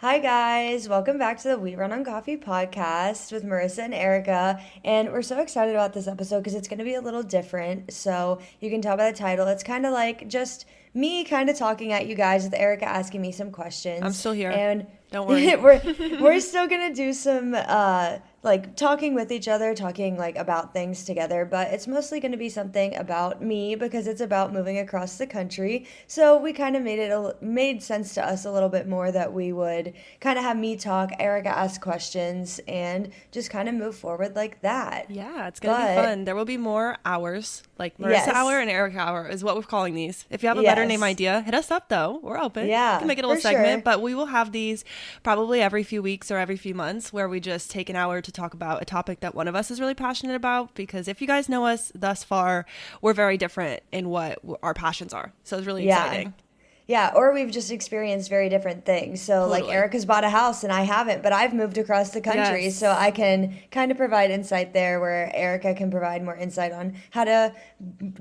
Hi guys, welcome back to the We Run on Coffee podcast with Marissa and Arika. And we're so excited about this episode because it's going to be a little different. So you can tell by the title, it's kind of like just me kind of talking at you guys with Arika asking me some questions. I'm still here. And don't worry. we're still going to do some like talking with each other, talking like about things together, but it's mostly going to be something about me because it's about moving across the country. So we kind of made sense to us a little bit more that we would kind of have me talk, Erica ask questions, and just kind of move forward like that. Yeah, it's going to be fun. There will be more hours, like Marissa Yes. Hour and Erica Hour is what we're calling these. If you have a Yes. better name idea, hit us up though. We're open. Yeah, We can make it a little for segment, sure. but we will have these probably every few weeks or every few months where we just take an hour to talk about a topic that one of us is really passionate about, because if you guys know us thus far, we're very different in what our passions are. So it's really exciting. Yeah, or we've just experienced very different things. So, like, Totally. Erica's bought a house and I haven't, but I've moved across the country. Yes. So I can kind of provide insight there where Erica can provide more insight on how to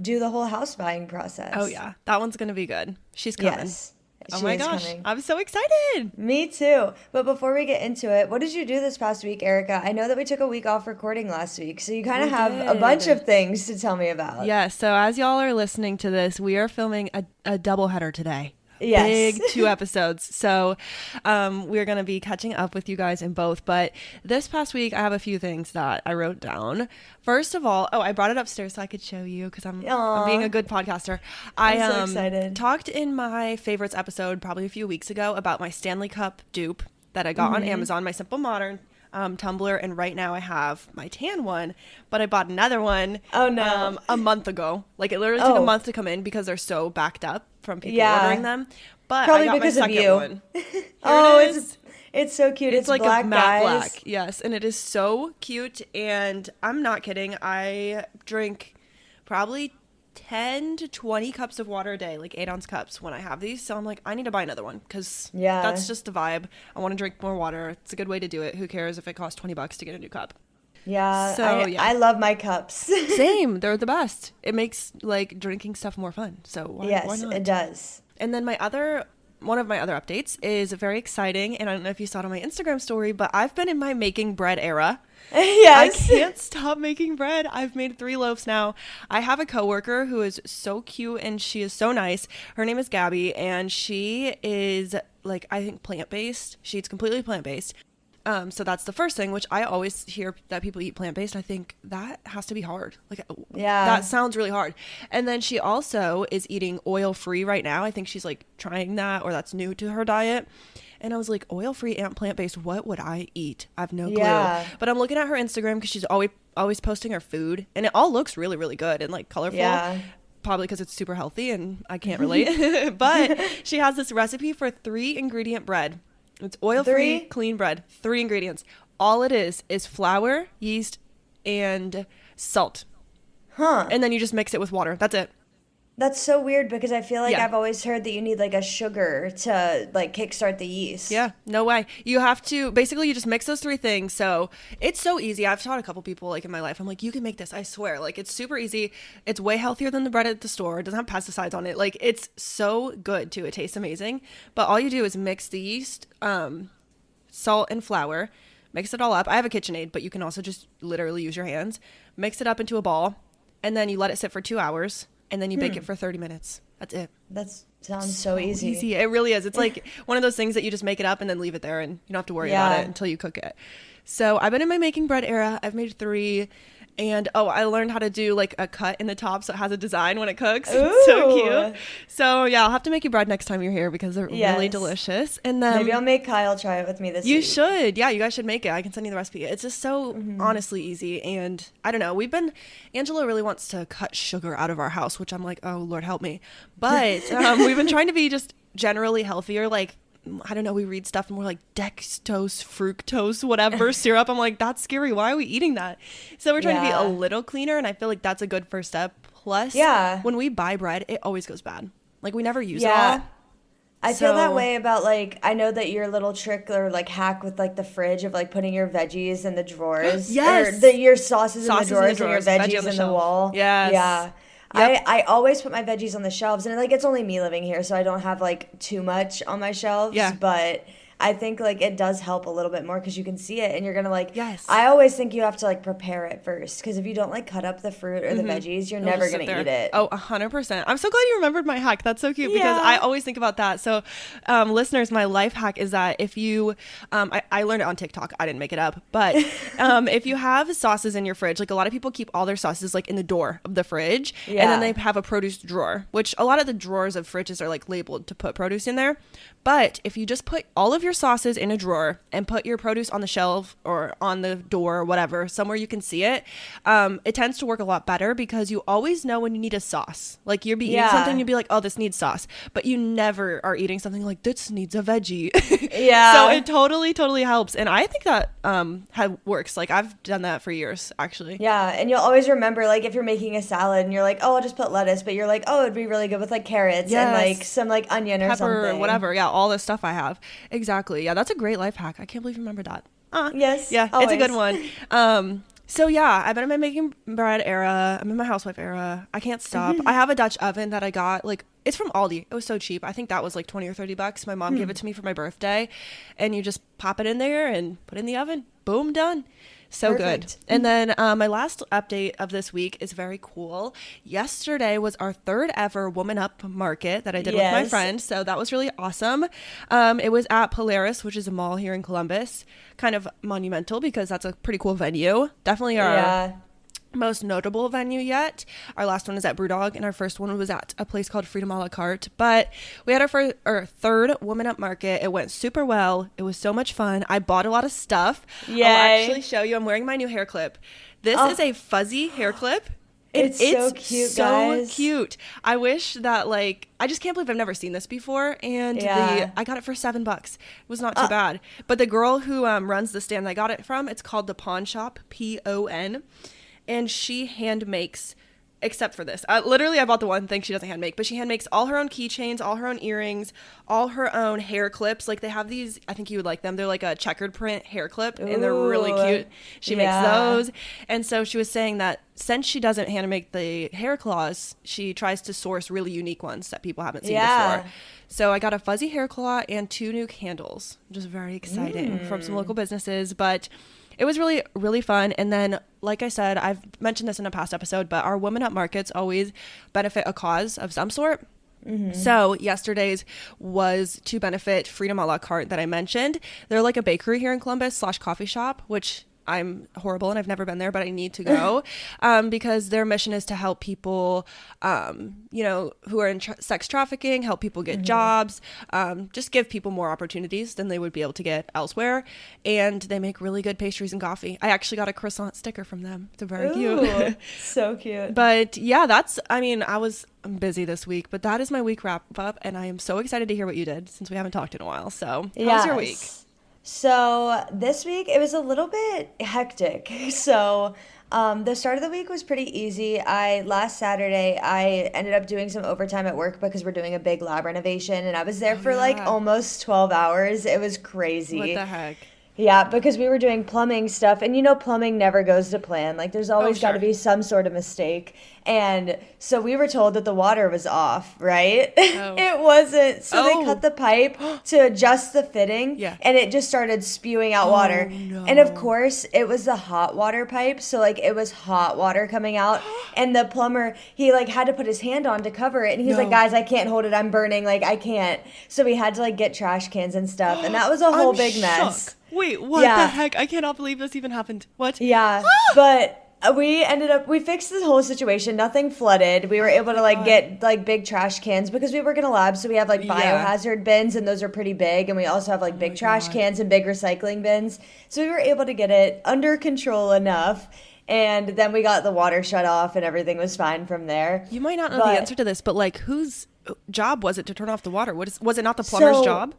do the whole house buying process. Oh yeah, that one's going to be good. She's coming. Yes. Oh She my is gosh, coming. I'm so excited. Me too. But before we get into it, what did you do this past week, Erica? I know that we took a week off recording last week, so you kind of We have a did. bunch of things to tell me about. Yeah, so as y'all are listening to this, we are filming a doubleheader today. Yes. Big 2 episodes. So we're going to be catching up with you guys in both. But this past week, I have a few things that I wrote down. First of all, I brought it upstairs so I could show you because I'm being a good podcaster. I'm so excited. Talked in my favorites episode probably a few weeks ago about my Stanley Cup dupe that I got on Amazon, my Simple Modern tumbler, and right now I have my tan one, but I bought another one a month ago. Like it literally took a month to come in because they're so backed up from people ordering them. But Probably I got because my of second you. one. It's so cute. It's like black a matte guys. black. Yes, and it is so cute, and I'm not kidding. I drink probably 10 to 20 cups of water a day, like 8-ounce cups when I have these. So I'm like, I need to buy another one because that's just the vibe. I want to drink more water. It's a good way to do it. Who cares if it costs $20 to get a new cup? Yeah, So, I love my cups. Same. They're the best. It makes like drinking stuff more fun. So why not? It does. And then one of my other updates is very exciting. And I don't know if you saw it on my Instagram story, but I've been in my making bread era. Yes. I can't stop making bread. I've made 3 loaves now. I have a coworker who is so cute and she is so nice. Her name is Gabby, and she is like, I think plant-based. She eats completely plant-based. So that's the first thing, which I always hear that people eat plant-based. I think that has to be hard. Like, that sounds really hard. And then she also is eating oil-free right now. I think she's like trying that, or that's new to her diet. And I was like, oil-free and plant-based, what would I eat? I have no clue. Yeah. But I'm looking at her Instagram because she's always posting her food, and it all looks really, really good and like colorful. Yeah. Probably because it's super healthy and I can't relate. But she has this recipe for 3-ingredient bread. It's oil-free, clean bread. 3 ingredients. All it is flour, yeast, and salt. Huh. And then you just mix it with water. That's it. That's so weird because I feel like Yeah. I've always heard that you need like a sugar to like kickstart the yeast. Yeah, no way. You have to, basically you just mix those 3 things. So it's so easy. I've taught a couple people like in my life. I'm like, you can make this, I swear. Like it's super easy. It's way healthier than the bread at the store. It doesn't have pesticides on it. Like it's so good too. It tastes amazing. But all you do is mix the yeast, salt and flour, mix it all up. I have a KitchenAid, but you can also just literally use your hands. Mix it up into a ball, and then you let it sit for 2 hours, and then you bake it for 30 minutes. That's it. That sounds so easy. It really is. It's like one of those things that you just make it up and then leave it there, and you don't have to worry about it until you cook it. So I've been in my making bread era. I've made 3. And I learned how to do like a cut in the top so it has a design when it cooks. It's so cute. So yeah, I'll have to make you bread next time you're here because they're really delicious. And then maybe I'll make Kyle try it with me this week. You should. Yeah, you guys should make it. I can send you the recipe. It's just so honestly easy. And I don't know, Angela really wants to cut sugar out of our house, which I'm like, oh Lord help me. But we've been trying to be just generally healthier. Like, I don't know, we read stuff and we're like dextrose, fructose, whatever syrup. I'm like, that's scary. Why are we eating that? So we're trying to be a little cleaner, and I feel like that's a good first step. Plus, when we buy bread, it always goes bad. Like we never use it all. I feel that way about like, I know that your little trick or like hack with like the fridge of like putting your veggies in the drawers. Yes. Or your sauces in the drawers and your veggies in the wall. Yes. Yeah. Yep. I always put my veggies on the shelves, and like it's only me living here, so I don't have like too much on my shelves. Yeah. But I think like it does help a little bit more because you can see it and you're gonna like. Yes. I always think you have to like prepare it first because if you don't like cut up the fruit or the veggies, you're It'll never just sit gonna there. eat it. Oh, 100%. I'm so glad you remembered my hack. That's so cute because Yeah. I always think about that. So, listeners, my life hack is that if you, I learned it on TikTok. I didn't make it up, but if you have sauces in your fridge, like a lot of people keep all their sauces like in the door of the fridge, and then Yeah. they have a produce drawer, which a lot of the drawers of fridges are like labeled to put produce in there. But if you just put all of your sauces in a drawer and put your produce on the shelf or on the door or whatever, somewhere you can see it, it tends to work a lot better because you always know when you need a sauce. Like you'll be eating Yeah. something, you'll be like, oh, this needs sauce. But you never are eating something like, this needs a veggie. Yeah. So it totally helps. And I think that works. Like I've done that for years, actually. Yeah, and you'll always remember, like, if you're making a salad and you're like, oh, I'll just put lettuce, but you're like, oh, it'd be really good with, like, carrots and, like, Yes. some, like, onion or Pepper, something. whatever. Yeah, all the stuff I have. Exactly. Yeah, that's a great life hack. I can't believe you remember that. Yes, Yeah, it's a good always. one. So yeah, I've been in my making bread era. I'm in my housewife era. I can't stop. I have a Dutch oven that I got, like, it's from Aldi. It was so cheap. I think that was like 20 or 30 bucks. My mom gave it to me for my birthday, and you just pop it in there and put it in the oven. Boom, done. So Perfect. good. And then my last update of this week is very cool. Yesterday was our third ever Woman Up market that I did with my Yes. friend. So that was really awesome. It was at Polaris, which is a mall here in Columbus. Kind of monumental because that's a pretty cool venue. Definitely our Yeah. most notable venue yet. Our last one is at Brewdog, and our first one was at a place called Freedom a la carte. But we had our third Woman Up market. It went super well. It was so much fun. I bought a lot of stuff. Yay. I'll actually show you. I'm wearing my new hair clip. This Oh. is a fuzzy hair clip. It's so cute, so guys. cute. I wish that like I just can't believe I've never seen this before. And Yeah. I got it for $7. It was not too bad. But the girl who runs the stand I got it from, it's called the Pawn Shop, PON, and she hand makes. Except for this. Literally, I bought the one thing she doesn't hand make, but she hand makes all her own keychains, all her own earrings, all her own hair clips. Like they have these, I think you would like them. They're like a checkered print hair clip, and they're really Ooh, cute. She makes yeah. those. And so she was saying that since she doesn't hand make the hair claws, she tries to source really unique ones that people haven't seen Yeah. before. So I got a fuzzy hair claw and 2 new candles, which is very exciting from some local businesses. But it was really, really fun. And then, like I said, I've mentioned this in a past episode, but our Women Up markets always benefit a cause of some sort. So yesterday's was to benefit Freedom a la carte that I mentioned. They're like a bakery here in Columbus / coffee shop, which I'm horrible and I've never been there, but I need to go because their mission is to help people, who are in sex trafficking, help people get jobs, just give people more opportunities than they would be able to get elsewhere. And they make really good pastries and coffee. I actually got a croissant sticker from them. It's very cute. Ooh, so cute. But yeah, I'm busy this week, but that is my week wrap up. And I am so excited to hear what you did since we haven't talked in a while. So how's your week? Yes. So this week it was a little bit hectic. So the start of the week was pretty easy. Last Saturday I ended up doing some overtime at work because we're doing a big lab renovation, and I was there for like yeah. almost 12 hours. It was crazy. What the heck? Yeah, because we were doing plumbing stuff, and plumbing never goes to plan. Like, there's always got to sure. be some sort of mistake. And so we were told that the water was off, right? Oh. It wasn't. So they Oh. cut the pipe to adjust the fitting, Yeah. and it just started spewing out water. no. And of course, it was the hot water pipe, so like it was hot water coming out. And the plumber, he like had to put his hand on to cover it, and he's like, No. "Guys, I can't hold it. I'm burning. Like, I can't." So we had to like get trash cans and stuff, and that was a whole I'm big mess. shook. Wait, what Yeah. the heck? I cannot believe this even happened. What? Yeah, but we fixed the whole situation. Nothing flooded. We were able to like get like big trash cans because we work in a lab, so we have like Yeah. biohazard bins, and those are pretty big, and we also have like big trash cans and big recycling bins. So we were able to get it under control enough, and then we got the water shut off, and everything was fine from there. You might not know But- the answer to this, but like whose job was it to turn off the water? Was it not the plumber's So, job?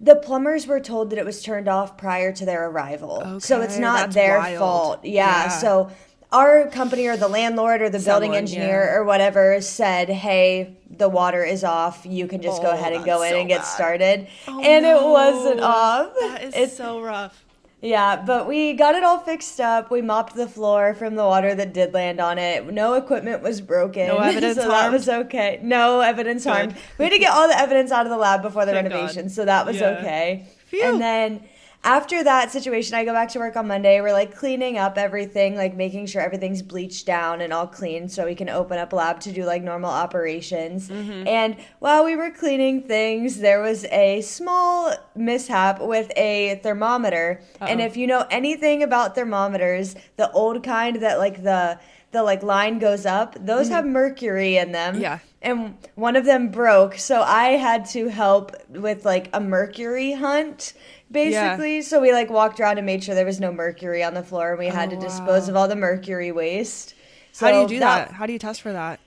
The plumbers were told that it was turned off prior to their arrival. So it's Okay, not that's their wild. fault. Yeah. Yeah. So our company or the landlord or the building Someone, engineer yeah. or whatever said, "Hey, the water is off. You can just go Oh, ahead and go that's in so and get bad. started." Oh, and it no. wasn't off. That is It's so rough. Yeah, but we got it all fixed up. We mopped the floor from the water that did land on it. No equipment was broken. No evidence so that harmed? was okay. No evidence Good. harmed. We had to get all the evidence out of the lab before the Thank renovation, God. so that was Yeah. okay. Phew. And then after that situation, I go back to work on Monday. We're like cleaning up everything, like making sure everything's bleached down and all clean so we can open up a lab to do like normal operations. And while we were cleaning things, there was a small mishap with a thermometer. And if you know anything about thermometers, the old kind that like the like line goes up, those have mercury in them. Yeah. And one of them broke, so I had to help with like a mercury hunt, basically. Yeah. So we like walked around and made sure there was no mercury on the floor, and we had to dispose of all the mercury waste. So How do you do that? How do you test for that?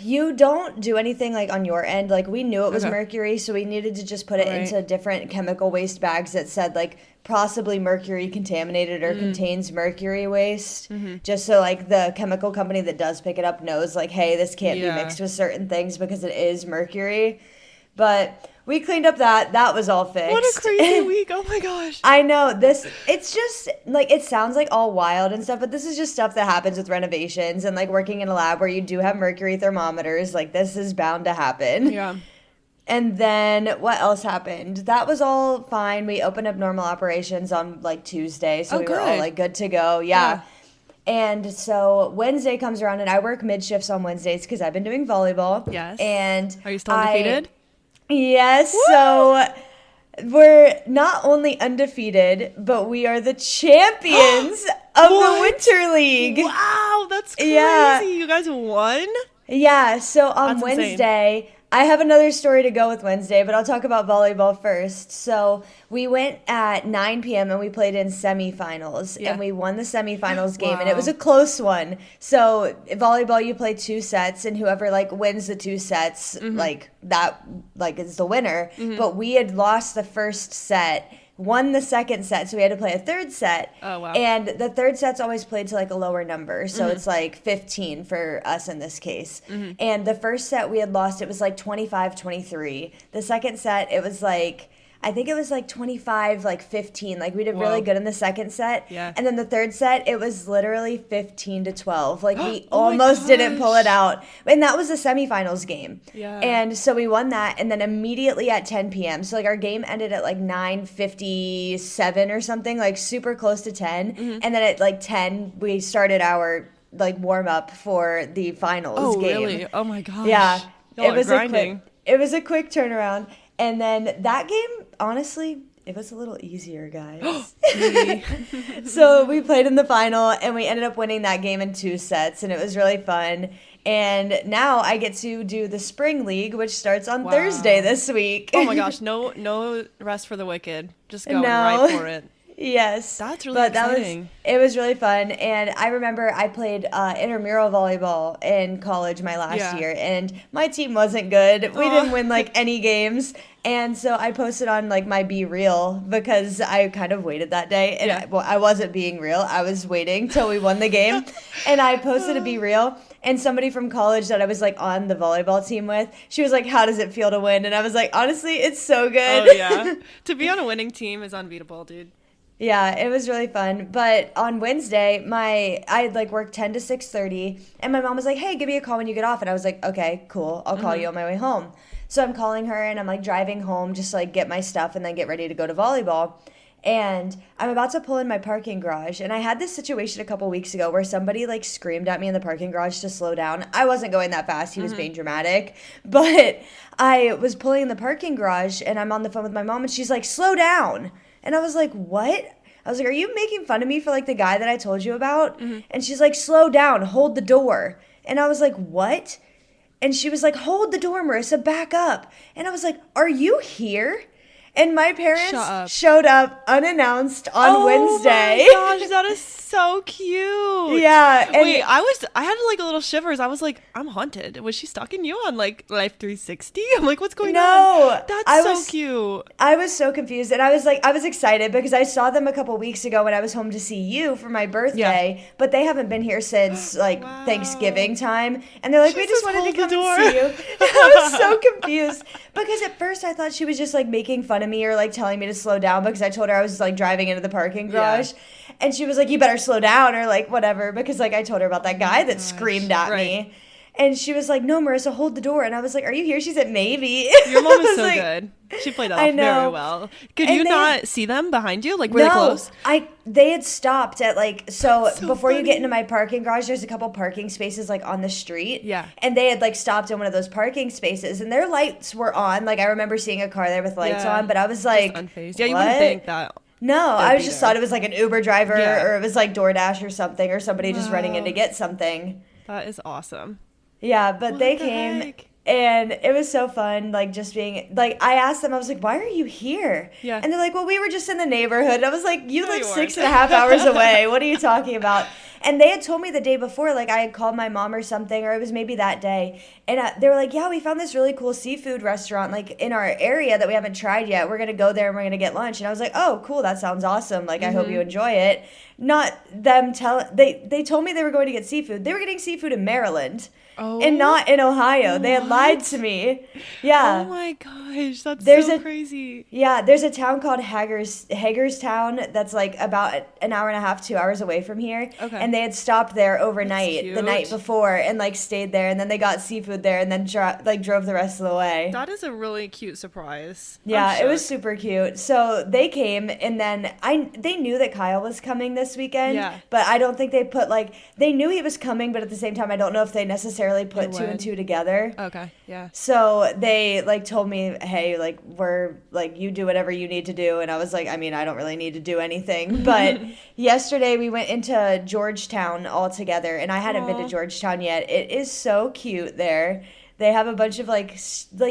You don't do anything like on your end. Like we knew it was Okay. mercury, so we needed to just put it Right. into different chemical waste bags that said like possibly mercury contaminated or contains mercury waste. Just so like the chemical company that does pick it up knows like, hey, this can't be mixed with certain things because it is mercury. But we cleaned up that. That was all fixed. What a crazy week. Oh my gosh. I know this. It's just like it sounds like all wild and stuff, but this is just stuff that happens with renovations and like working in a lab where you do have mercury thermometers. Like this is bound to happen. Yeah. And then what else happened? That was all fine. We opened up normal operations on like Tuesday, so we were all good. like good to go. Yeah. And so Wednesday comes around, and I work mid shifts on Wednesdays because I've been doing volleyball. Yes. And Are you still undefeated? Yes. So we're not only undefeated, but we are the champions of the Winter League. Wow, that's crazy. Yeah. You guys won? Yeah. So on That's insane. Wednesday, I have another story to go with Wednesday, but I'll talk about volleyball first. So we went at 9 p.m. and we played in semifinals, Yeah. and we won the semifinals game, and it Wow. was a close one. So volleyball, you play 2 sets, and whoever like wins the 2 sets, like that, like is the winner. But we had lost the first set, won the second set, so we had to play a third set. Oh, wow. And the third set's always played to like a lower number, so it's like 15 for us in this case. And the first set we had lost, it was like 25-23. The second set, it was like, I think it was like 25, like 15. Like we did really Whoa. good in the second set. Yeah. And then the third set, it was literally 15-12. Like we Oh my almost didn't pull it gosh. out. And that was a semifinals game. Yeah. And so we won that, and then immediately at 10 p.m. So like our game ended at like 9:57 or something, like super close to 10. And then at like 10, we started our like warm up for the finals game. Really? Oh my gosh. Yeah, Y'all it are was grinding. it was a quick turnaround, and then that game, honestly, it was a little easier, guys. So we played in the final, and we ended up winning that game in 2 sets, and it was really fun. And now I get to do the spring league, which starts on Wow. Thursday this week. Oh my gosh, no rest for the wicked. Just going No. right for it. Yes. That's really exciting. It was really fun. And I remember I played intramural volleyball in college my last Yeah. year, and my team wasn't good. We Aw. didn't win like any games. And so I posted on like my Be Real because I kind of waited that day. And Yeah. I wasn't being real. I was waiting till we won the game. And I posted a Be Real. And somebody from college that I was like on the volleyball team with, she was like, "How does it feel to win?" And I was like, "Honestly, it's so good." Oh yeah. To be on a winning team is unbeatable, dude. Yeah, it was really fun. But on Wednesday, I had like worked 10 to 6:30, and my mom was like, "Hey, give me a call when you get off." And I was like, "Okay, cool. I'll call you on my way home." So I'm calling her, and I'm like driving home just to, like get my stuff and then get ready to go to volleyball. And I'm about to pull in my parking garage, and I had this situation a couple weeks ago where somebody like screamed at me in the parking garage to slow down. I wasn't going that fast. He was being dramatic. But I was pulling in the parking garage, and I'm on the phone with my mom, and she's like, "Slow down." And I was like, "What?" I was like, "Are you making fun of me for like the guy that I told you about?" And she's like, "Slow down, hold the door." And I was like, "What?" And she was like, "Hold the door, Marissa, back up." And I was like, "Are you here?" And my Shut parents up. showed up unannounced on Wednesday. Oh my gosh, that is so cute. Yeah. And Wait, I had like a little shivers. I was like, I'm haunted. Was she stalking you on like Life 360? I'm like, what's going No, on? That's I so was- cute. I was so confused, and I was excited because I saw them a couple weeks ago when I was home to see you for my birthday, but they haven't been here since like Wow. Thanksgiving time, and they're like, She "We just says, wanted to "Hold the come and door." see you." I was so confused because at first I thought she was just like making fun of me or like telling me to slow down because I told her I was like driving into the parking garage, and she was like, "You better slow down," or like whatever, because like I told her about that guy that screamed at me. Right. And she was like, no, Marissa, hold the door. And I was like, are you here? She said, maybe. Your mom I is was so like, good. She played it I off know. very well. Could And you they not see them behind you? Like, were they no, close? they had stopped at like, so So before you get funny. into my parking garage, there's a couple parking spaces like on the street. Yeah. And they had like stopped in one of those parking spaces and their lights were on. Like I remember seeing a car there with lights Yeah. on, but I was Just like, unfazed. Yeah, you wouldn't what? think that. No, they'd I be just there. thought it was like an Uber driver Yeah. or it was like DoorDash or something or somebody just running in to Wow. get something. That is awesome. Yeah, but What they the came heck? and it was so fun, like just being like I asked them, I was like, why are you here? Yeah. And they're like, well, we were just in the neighborhood. And I was like, you No, live you 6.5 hours away. What are you talking about? And they had told me the day before, like I had called my mom or something, or it was maybe that day. And they were like, yeah, we found this really cool seafood restaurant like in our area that we haven't tried yet. We're going to go there and we're going to get lunch. And I was like, oh, cool. That sounds awesome. Like, I hope you enjoy it. Not them they told me they were going to get seafood. They were getting seafood in Maryland. Oh. And not in Ohio. They had lied to me. Yeah. Oh my gosh, that's There's so a- crazy. Yeah, there's a town called Hagerstown that's like about an hour and a half, 2 hours away from here. Okay. And they had stopped there overnight the cute. night before and like stayed there and then they got seafood there and then drove the rest of the way. That is a really cute surprise. Yeah, I'm it was shook. super cute. So they came and then they knew that Kyle was coming this weekend. Yeah. But I don't think they put like they knew he was coming, but at the same time I don't know if they necessarily put They two and would. two together. Okay, yeah. So they like told me, hey, like we're like you do whatever you need to do, and I was like, I mean, I don't really need to do anything. But yesterday we went into Georgetown all together, and I hadn't been to Aw. Georgetown yet. It is so cute there. They have a bunch of like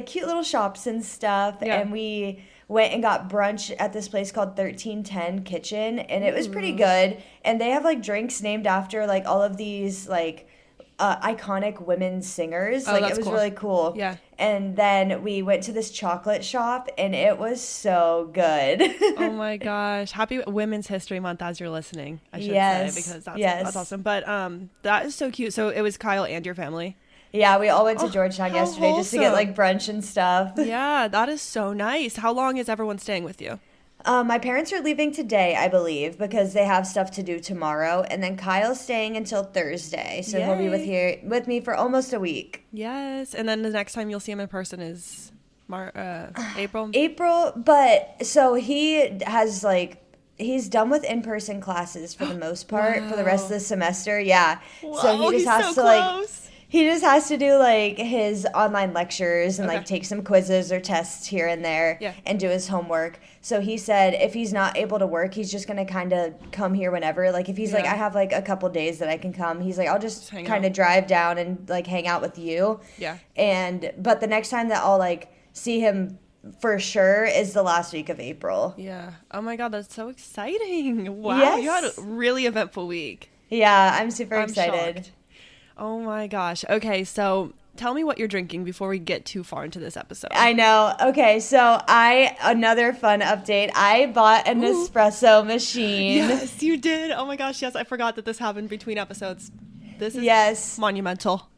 cute little shops and stuff, Yeah. and we went and got brunch at this place called 1310 Kitchen, and it was pretty Ooh. good. And they have like drinks named after like all of these like iconic women singers. Oh, Like that's it was cool. really cool. Yeah. And then we went to this chocolate shop and it was so good. Oh my gosh. Happy Women's History Month as you're listening, I should Yes, say, because yes. that's awesome. But that is so cute. So it was Kyle and your family. Yeah, we all went to Oh, Georgetown how yesterday just to get wholesome. like brunch and stuff. Yeah, that is so nice. How long is everyone staying with you? My parents are leaving today, I believe, because they have stuff to do tomorrow. And then Kyle's staying until Thursday. So he'll be with me for almost a week. Yes. And then the next time you'll see him in person is April. April, but so he has like he's done with in-person classes for the most part for the rest of the semester. Yeah. So Whoa, he he's just has so to like close. he just has to do like his online lectures and Okay. like take some quizzes or tests here and there Yeah. and do his homework. So he said if he's not able to work, he's just going to kind of come here whenever. Like if he's like Yeah. I have like a couple days that I can come, he's like I'll just hang kind out. of drive down and like hang out with you. Yeah. But the next time that I'll like see him for sure is the last week of April. Yeah. Oh my God, that's so exciting. Wow. You had a Yes. really eventful week. Yeah, I'm super I'm excited. shocked. Oh my gosh. Okay, so tell me what you're drinking before we get too far into this episode. I know. Okay, so another fun update. I bought an Ooh. espresso machine. Yes, you did. Oh my gosh, yes, I forgot that this happened between episodes. This is Yes. monumental.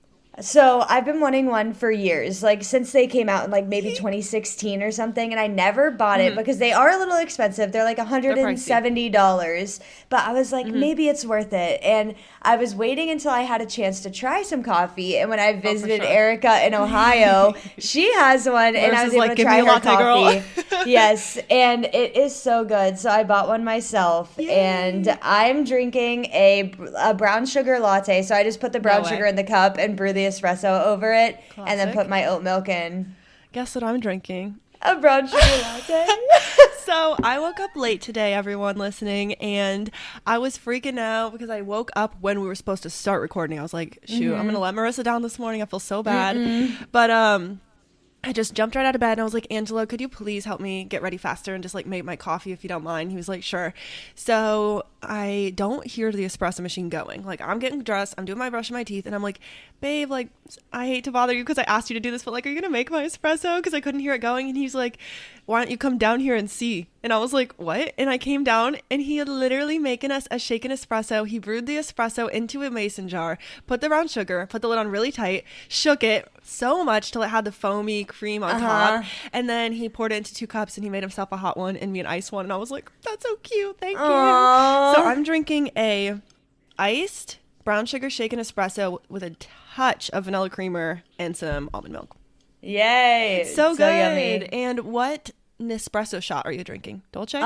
So I've been wanting one for years, like since they came out in like maybe 2016 or something, and I never bought it because they are a little expensive. They're like $170, but I was like, maybe it's worth it. And I was waiting until I had a chance to try some coffee, and when I visited sure. Erica in Ohio, she has one, and I Versus, was able like, to give try me a her latte, girl. coffee. Yes, and it is so good. So I bought one myself, Yay. and I'm drinking a brown sugar latte. So I just put the brown way. sugar in the cup and brew the espresso over it, and then Classic. put my oat milk in. Guess what I'm drinking? A brown sugar latte. So I woke up late today, everyone listening, and I was freaking out because I woke up when we were supposed to start recording. I was like, shoot, I'm gonna let Marissa down this morning. I feel so bad. But I just jumped right out of bed and I was like, Angelo, could you please help me get ready faster and just like make my coffee if you don't mind? He was like, sure. So I don't hear the espresso machine going. Like I'm getting dressed, I'm doing my brush and my teeth, and I'm like, babe, like I hate to bother you because I asked you to do this, but like, are you gonna make my espresso? Because I couldn't hear it going. And he's like, why don't you come down here and see? And I was like, what? And I came down and he had literally making us a shaken espresso. He brewed the espresso into a mason jar, put the brown sugar, put the lid on really tight, shook it so much till it had the foamy cream on top. And then he poured it into 2 cups and he made himself a hot one and me an iced one. And I was like, that's so cute. Thank you. Aww. So I'm drinking a iced brown sugar shaken espresso with a touch of vanilla creamer and some almond milk. Yay. So good. Yummy. And what Nespresso shot are you drinking? Dolce?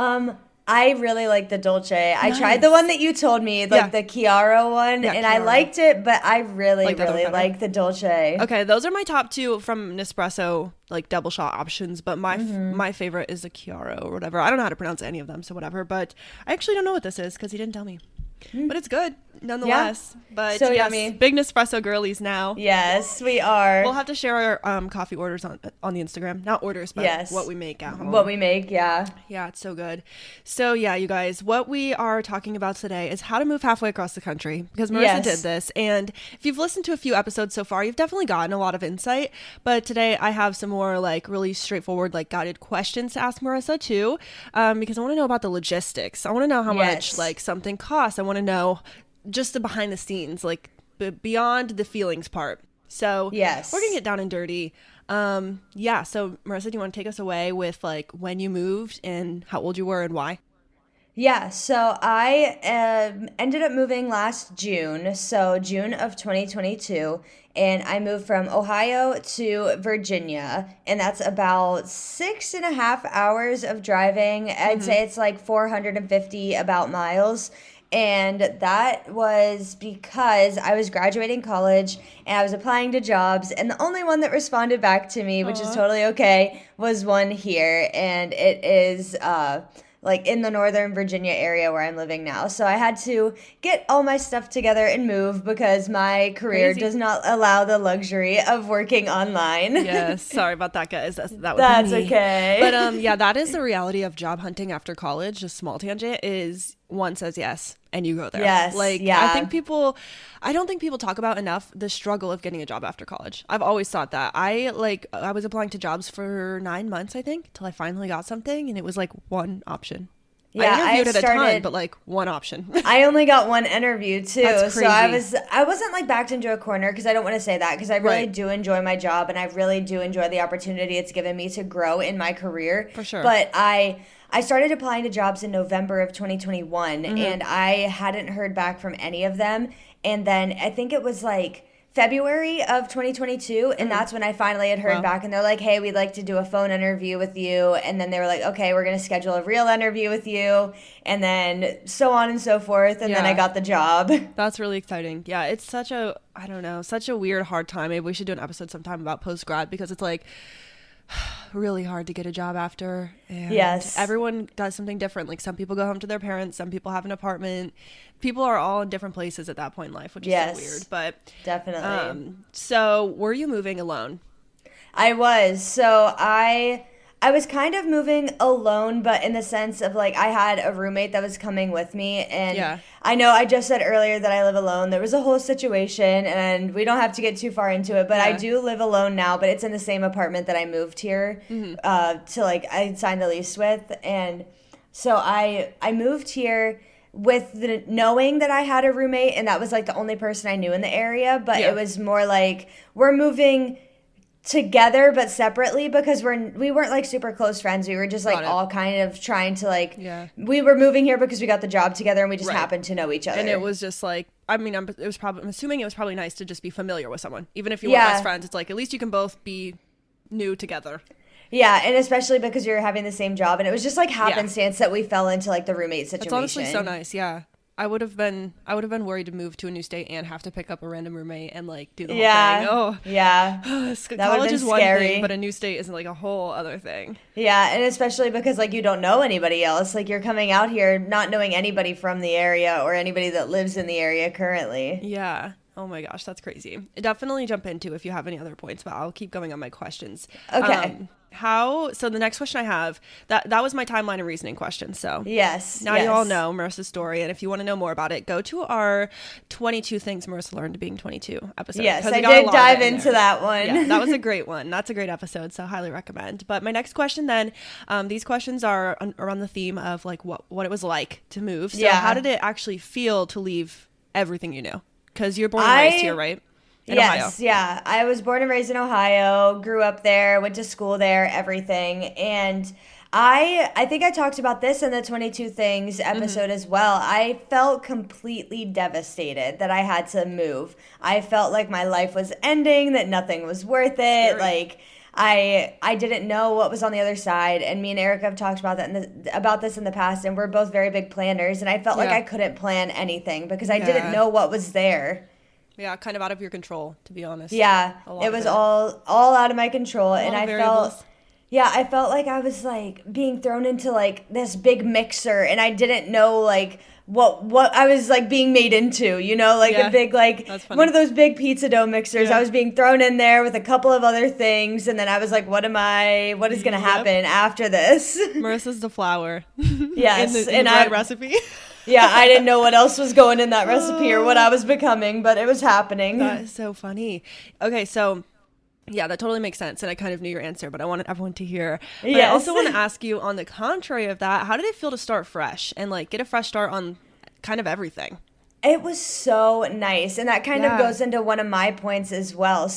I really like the Dolce. I Nice. tried the one that you told me, like Yeah. the Chiaro one, Yeah, and I Chiaro. liked it, but I really, Like the other really one better? like the Dolce. Okay, those are my top two from Nespresso, like double shot options. But my favorite is the Chiaro or whatever. I don't know how to pronounce any of them, so whatever. But I actually don't know what this is because he didn't tell me. But it's good nonetheless. But So yes, yummy. big Nespresso girlies now. Yes, we are. We'll have to share our coffee orders on the Instagram. Not orders, but Yes. what we make at home. What we make, yeah. Yeah, it's so good. So yeah, you guys, what we are talking about today is how to move halfway across the country, because Marissa Yes. did this. And if you've listened to a few episodes so far, you've definitely gotten a lot of insight. But today I have some more like really straightforward, like guided questions to ask Marissa too, because I want to know about the logistics. I want to know how much Yes. like something costs. I want to know just the behind the scenes, like beyond the feelings part. So Yes. we're gonna get down and dirty. Yeah. So Marissa, do you want to take us away with like when you moved and how old you were and why? Yeah, so I ended up moving last June, so June of 2022, and I moved from Ohio to Virginia, and that's about 6.5 hours of driving. I'd say it's like 450 about miles. And that was because I was graduating college and I was applying to jobs, and the only one that responded back to me, which is totally okay, was one here, and it is like in the Northern Virginia area where I'm living now. So I had to get all my stuff together and move because my career Crazy. does not allow the luxury of working online. Yes. Sorry about that, guys. That would That's be me. okay. But yeah, that is the reality of job hunting after college. Just small tangent is one says yes and you go there. Yes, Like yeah. I don't think people talk about enough the struggle of getting a job after college. I've always thought that. I was applying to jobs for 9 months, I think, till I finally got something, and it was like one option. Yeah, I interviewed I at a ton, started- but like one option. I only got one interview too. That's So crazy. I wasn't like backed into a corner, because I don't want to say that, because I really Right. do enjoy my job and I really do enjoy the opportunity it's given me to grow in my career. For sure. But I started applying to jobs in November of 2021, and I hadn't heard back from any of them. And then I think it was like February of 2022, and that's when I finally had heard Wow. back, and they're like, hey, we'd like to do a phone interview with you. And then they were like, okay, we're going to schedule a real interview with you, and then so on and so forth. And then Yeah. I got the job. That's really exciting. Yeah, it's such a, I don't know, such a weird, hard time. Maybe we should do an episode sometime about post-grad, because it's like really hard to get a job after. And Yes. everyone does something different. Like some people go home to their parents, some people have an apartment. People are all in different places at that point in life, which is Yes. so weird. But Definitely. so were you moving alone? I was. So I was kind of moving alone, but in the sense of like I had a roommate that was coming with me, and Yeah. I know I just said earlier that I live alone. There was a whole situation, and we don't have to get too far into it, but I Yeah. do live alone now, but it's in the same apartment that I moved here to like I signed the lease with. And so I moved here with the knowing that I had a roommate, and that was like the only person I knew in the area, but Yeah. it was more like we're moving together but separately, because we weren't like super close friends. We were just like Got it. all kind of trying to like Yeah. we were moving here because we got the job together, and we just Right. happened to know each other. And it was just like, I mean, I'm assuming it was probably nice to just be familiar with someone. Even if you Yeah. weren't best friends, it's like, at least you can both be new together. Yeah, and especially because you're having the same job, and it was just like happenstance that we fell into like the roommate situation. That's honestly so nice. Yeah. I would have been worried to move to a new state and have to pick up a random roommate and like do the whole Yeah. thing. Oh, Yeah. college been is one scary. thing, but a new state is like a whole other thing. Yeah, and especially because like you don't know anybody else. Like you're coming out here not knowing anybody from the area or anybody that lives in the area currently. Yeah. Oh my gosh, that's crazy. Definitely jump into if you have any other points, but I'll keep going on my questions. Okay. So the next question I have, that was my timeline and reasoning question. So Yes. now yes. you all know Marissa's story, and if you want to know more about it, go to our 22 things Marissa learned being 22 episode. Yes, 'cause we I got a did lot of dive it in into there. that one. Yeah, that was a great one. That's a great episode, so highly recommend. But my next question then, these questions are on the theme of like what it was like to move. So Yeah. how did it actually feel to leave everything you knew? Because you're born and raised here, right? in Ohio. Yes, yeah. I was born and raised in Ohio, grew up there, went to school there, everything. And I think I talked about this in the 22 Things episode as well. I felt completely devastated that I had to move. I felt like my life was ending, that nothing was worth it. Scary. Like I didn't know what was on the other side, and me and Eric have talked about about this in the past, and we're both very big planners, and I felt like Yeah. I couldn't plan anything because I didn't Yeah. know what was there. Yeah, kind of out of your control, to be honest. Yeah, A lot it of was it. all out of my control, A and lot of I variables. felt yeah, I felt like I was like being thrown into like this big mixer, and I didn't know like what I was like being made into, like Yeah, a big like that's funny. one of those big pizza dough mixers. Yeah. I was being thrown in there with a couple of other things, and then I was like, what is going to Yep. happen after this? Marissa's the flour. Yes, in the and bread recipe. yeah, I didn't know what else was going in that recipe or what I was becoming, but it was happening. That is so funny. Okay, so yeah, that totally makes sense. And I kind of knew your answer, but I wanted everyone to hear. But I Yes. also want to ask you, on the contrary of that, how did it feel to start fresh and like get a fresh start on kind of everything? It was so nice, and that kind of Yeah. goes into one of my points as well.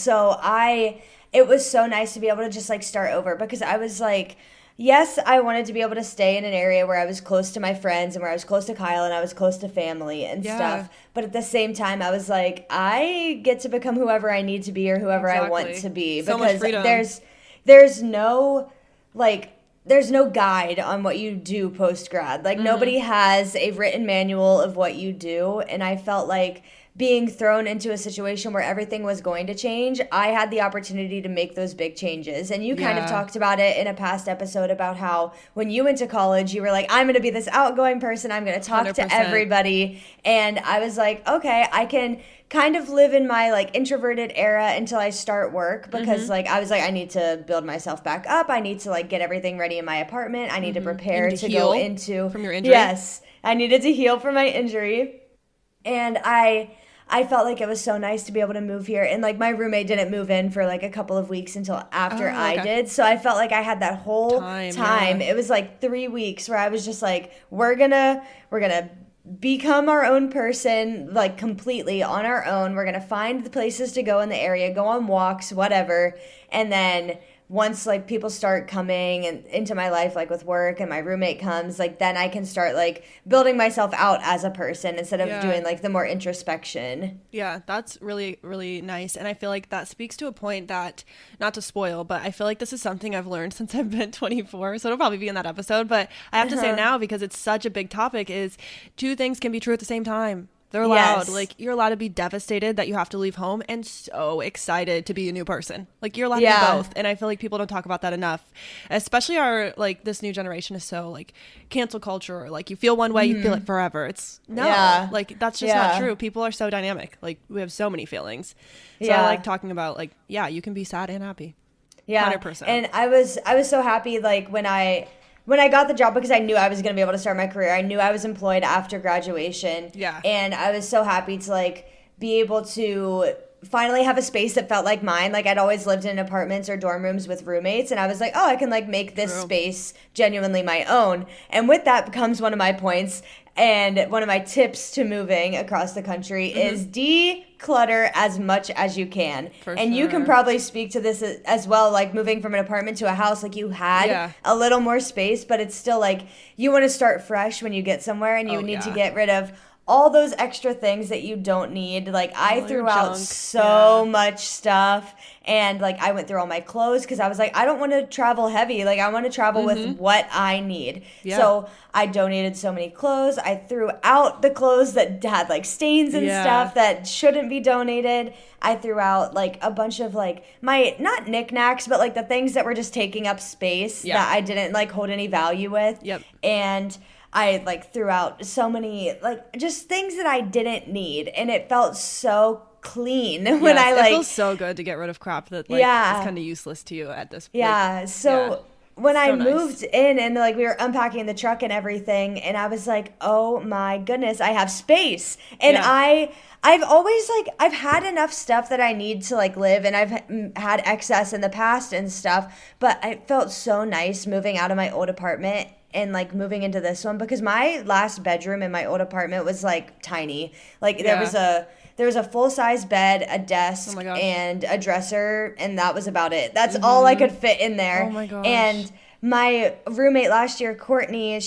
It was so nice to be able to just like start over because I was like, yes, I wanted to be able to stay in an area where I was close to my friends and where I was close to Kyle and I was close to family and Yeah. stuff. But at the same time, I was like, I get to become whoever I need to be or whoever I want Exactly. to be So much because freedom. there's no like there's no guide on what you do post grad. Like nobody has a written manual of what you do, and I felt like being thrown into a situation where everything was going to change, I had the opportunity to make those big changes. And you kind of Yeah. talked about it in a past episode about how when you went to college, you were like, I'm going to be this outgoing person. I'm going to talk 100%. to everybody. And I was like, okay, I can kind of live in my like introverted era until I start work because like I was like, I need to build myself back up. I need to like get everything ready in my apartment. I need to prepare You need to to go heal into from your injury? Yes. I needed to heal from my injury. And I felt like it was so nice to be able to move here. And like my roommate didn't move in for like a couple of weeks until after Oh, I okay. did. So I felt like I had that whole Time, time. yeah. It was like 3 weeks where I was just like, we're gonna become our own person, like completely on our own. We're gonna find the places to go in the area, go on walks, whatever. And then once like people start coming and into my life, like with work and my roommate comes, like then I can start like building myself out as a person instead of Yeah. doing like the more introspection. Yeah, that's really, really nice. And I feel like that speaks to a point that, not to spoil, but I feel like this is something I've learned since I've been 24. So it'll probably be in that episode. But I have to say now, because it's such a big topic, is two things can be true at the same time. They're allowed. Yes. Like, you're allowed to be devastated that you have to leave home and so excited to be a new person. Like, you're allowed to Yeah. be both. And I feel like people don't talk about that enough. Especially like, this new generation is so, like, cancel culture. Or, like, you feel one way, you feel it forever. It's, no. Yeah. Like, that's just not Yeah. true. People are so dynamic. Like, we have so many feelings. So Yeah. I like talking about, like, yeah, you can be sad and happy. Yeah. 100%. And I was so happy like when I got the job because I knew I was going to be able to start my career. I knew I was employed after graduation. Yeah. And I was so happy to like be able to finally have a space that felt like mine. Like I'd always lived in apartments or dorm rooms with roommates, and I was like, oh, I can like make this True. space genuinely my own. And with that comes one of my points and one of my tips to moving across the country is declutter as much as you can. For and you can sure. probably speak to this as well, like moving from an apartment to a house, like you had Yeah. a little more space, but it's still like you want to start fresh when you get somewhere, and you Oh, need to yeah. get rid of all those extra things that you don't need. Like I All your threw out junk, so yeah. much stuff, and like I went through all my clothes because I was like, I don't want to travel heavy. Like I want to travel with what I need. Yeah. So I donated so many clothes. I threw out the clothes that had like stains and Yeah. stuff that shouldn't be donated. I threw out like a bunch of like my not knickknacks, but like the things that were just taking up space Yeah. that I didn't like hold any value with. Yep. And I like threw out so many like just things that I didn't need, and it felt so clean when Yes, I it like feels so good to get rid of crap that like Yeah. is kind of useless to you at this point. yeah. So when I So nice. moved in and like we were unpacking the truck and everything, and I was like, oh my goodness, I have space. And Yeah. I've always like I've had enough stuff that I need to like live, and I've had excess in the past and stuff, but it felt so nice moving out of my old apartment and like moving into this one because my last bedroom in my old apartment was like tiny. Like there Yeah. there was a full-size bed, a Oh desk, my gosh. and a dresser, and that was about it. That's all I could fit in there. Oh my gosh. And my roommate last year, Courtney,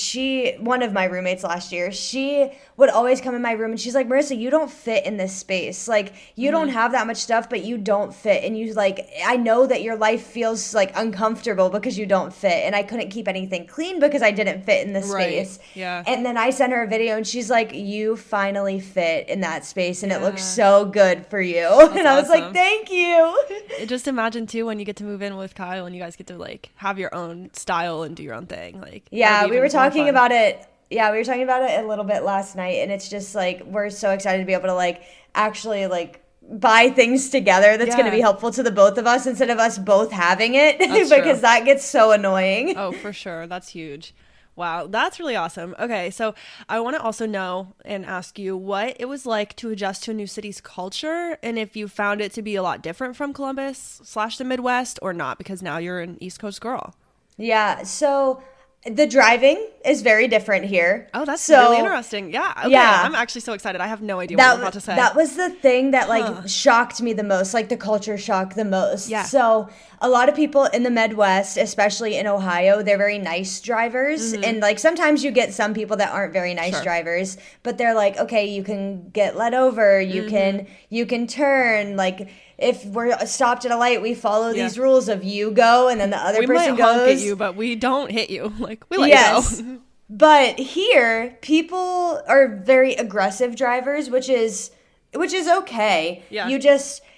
one of my roommates last year, she would always come in my room and she's like, Marissa, you don't fit in this space. Like, you don't have that much stuff, but you don't fit. And you like, I know that your life feels like uncomfortable because you don't fit. And I couldn't keep anything clean because I didn't fit in this Right. space. Yeah. And then I sent her a video and she's like, you finally fit in that space and it looks Yeah. so good for you. And I was like, awesome. thank you. Just imagine too when you get to move in with Kyle and you guys get to like have your own style and do your own thing. Like, Yeah, that'd be we were even more talking fun. about it. Yeah, we were talking about it a little bit last night, and it's just like we're so excited to be able to like actually like buy things together that's going to Yeah. be helpful to the both of us instead of us both having it That's because true. that gets so annoying. Oh, for sure. That's huge. Wow, that's really awesome. Okay, so I want to also know and ask you what it was like to adjust to a new city's culture and if you found it to be a lot different from Columbus / the Midwest or not, because now you're an East Coast girl. Yeah, so the driving is very different here. Oh, that's so really interesting. Yeah. Okay. Yeah. I'm actually so excited. I have no idea what you're about to say. That was the thing that like shocked me the most, like the culture shock the most. Yeah. So a lot of people in the Midwest, especially in Ohio, they're very nice drivers. And like sometimes you get some people that aren't very nice Sure. drivers, but they're like, okay, you can get let over, you can turn, like if we're stopped at a light, we follow these rules of you go and then the other we person might honk goes. at you, but we don't hit you. Like, we let Yes. you go. But here, people are very aggressive drivers, which is okay. Yeah.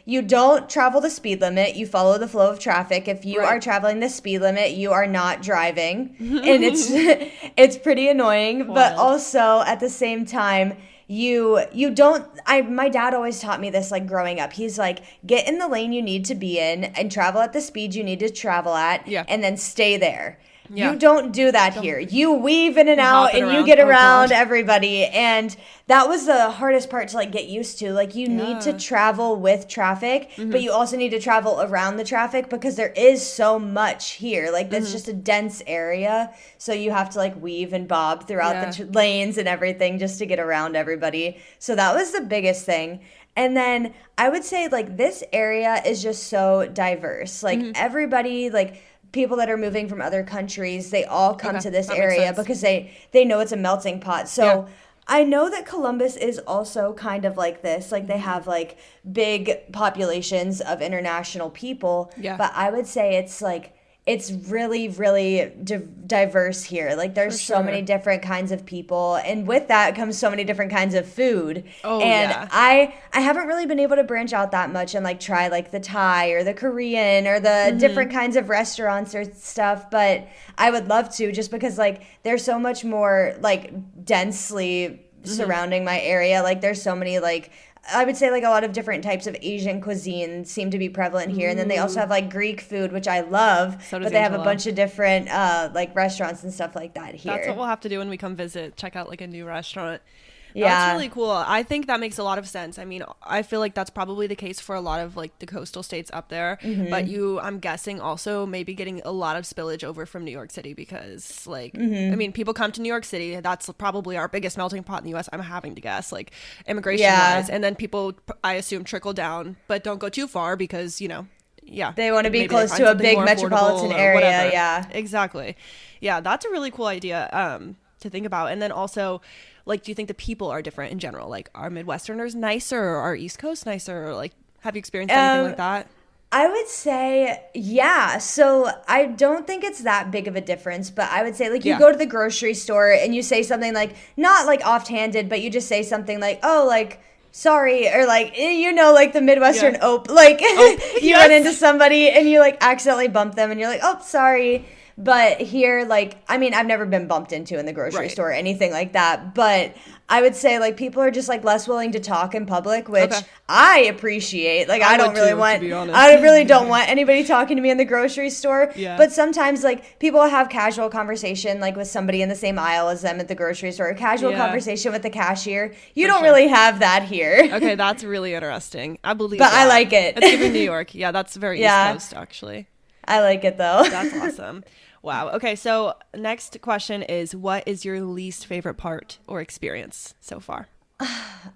You don't travel the speed limit. You follow the flow of traffic. If you Right. are traveling the speed limit, you are not driving, and it's pretty annoying. But Wild. also at the same time, you don't. My dad always taught me this, like growing up. He's like, get in the lane you need to be in and travel at the speed you need to travel at, Yeah. and then stay there. Yeah. You don't do that here. You weave in and hop out it and you around. get Oh, around God. everybody. And that was the hardest part to like get used to. Like you need to travel with traffic, but you also need to travel around the traffic because there is so much here. Like that's just a dense area. So you have to like weave and bob throughout Yeah. the lanes and everything just to get around everybody. So that was the biggest thing. And then I would say like this area is just so diverse. Like everybody, like people that are moving from other countries, they all come Okay, to this that makes area sense. because they know it's a melting pot. So Yeah. I know that Columbus is also kind of like this. Like they have like big populations of international people. Yeah. But I would say it's like it's really, really diverse here. Like there's For so many sure. different kinds of people, and with that comes so many different kinds of food. Oh, and yeah. I haven't really been able to branch out that much and like try like the Thai or the Korean or the different kinds of restaurants or stuff, but I would love to, just because like there's so much more like densely surrounding my area. Like there's so many like I would say like a lot of different types of Asian cuisine seem to be prevalent here. And then they also have like Greek food, which I love, So does but they have a Angela. bunch of different like restaurants and stuff like that here. That's what we'll have to do when we come visit. Check out like a new restaurant. Yeah. That's really cool. I think that makes a lot of sense. I mean, I feel like that's probably the case for a lot of like the coastal states up there. But I'm guessing also maybe getting a lot of spillage over from New York City because like, I mean, people come to New York City. That's probably our biggest melting pot in the U.S. I'm having to guess, like immigration wise. And then people, I assume, trickle down, but don't go too far because, yeah. They want to be maybe close find to a something big more metropolitan affordable or area. whatever. Yeah. Exactly. Yeah, that's a really cool idea to think about. And then also, like, do you think the people are different in general? Like, are Midwesterners nicer or are East Coast nicer? Or, like, have you experienced anything like that? I would say, yeah. So I don't think it's that big of a difference, but I would say, like, you Yeah. go to the grocery store and you say something like, not like offhanded, but you just say something like, oh, like, sorry, or like, like the Midwestern Yeah. like, you yes. run into somebody and you like accidentally bump them and you're like, oh, sorry. But here, like, I mean, I've never been bumped into in the grocery Right. store or anything like that. But I would say, like, people are just, like, less willing to talk in public, which Okay. I appreciate. Like, I don't would really too, to want, be honest. I really don't want anybody talking to me in the grocery store. Yeah. But sometimes, like, people have casual conversation, like, with somebody in the same aisle as them at the grocery store, casual Yeah. conversation with the cashier. You For don't sure. really have that here. Okay, that's really interesting. I believe But I that. like it. It's giving New York. Yeah, that's very Yeah. East Coast, actually. I like it, though. That's awesome. Wow. Okay, so next question is, what is your least favorite part or experience so far?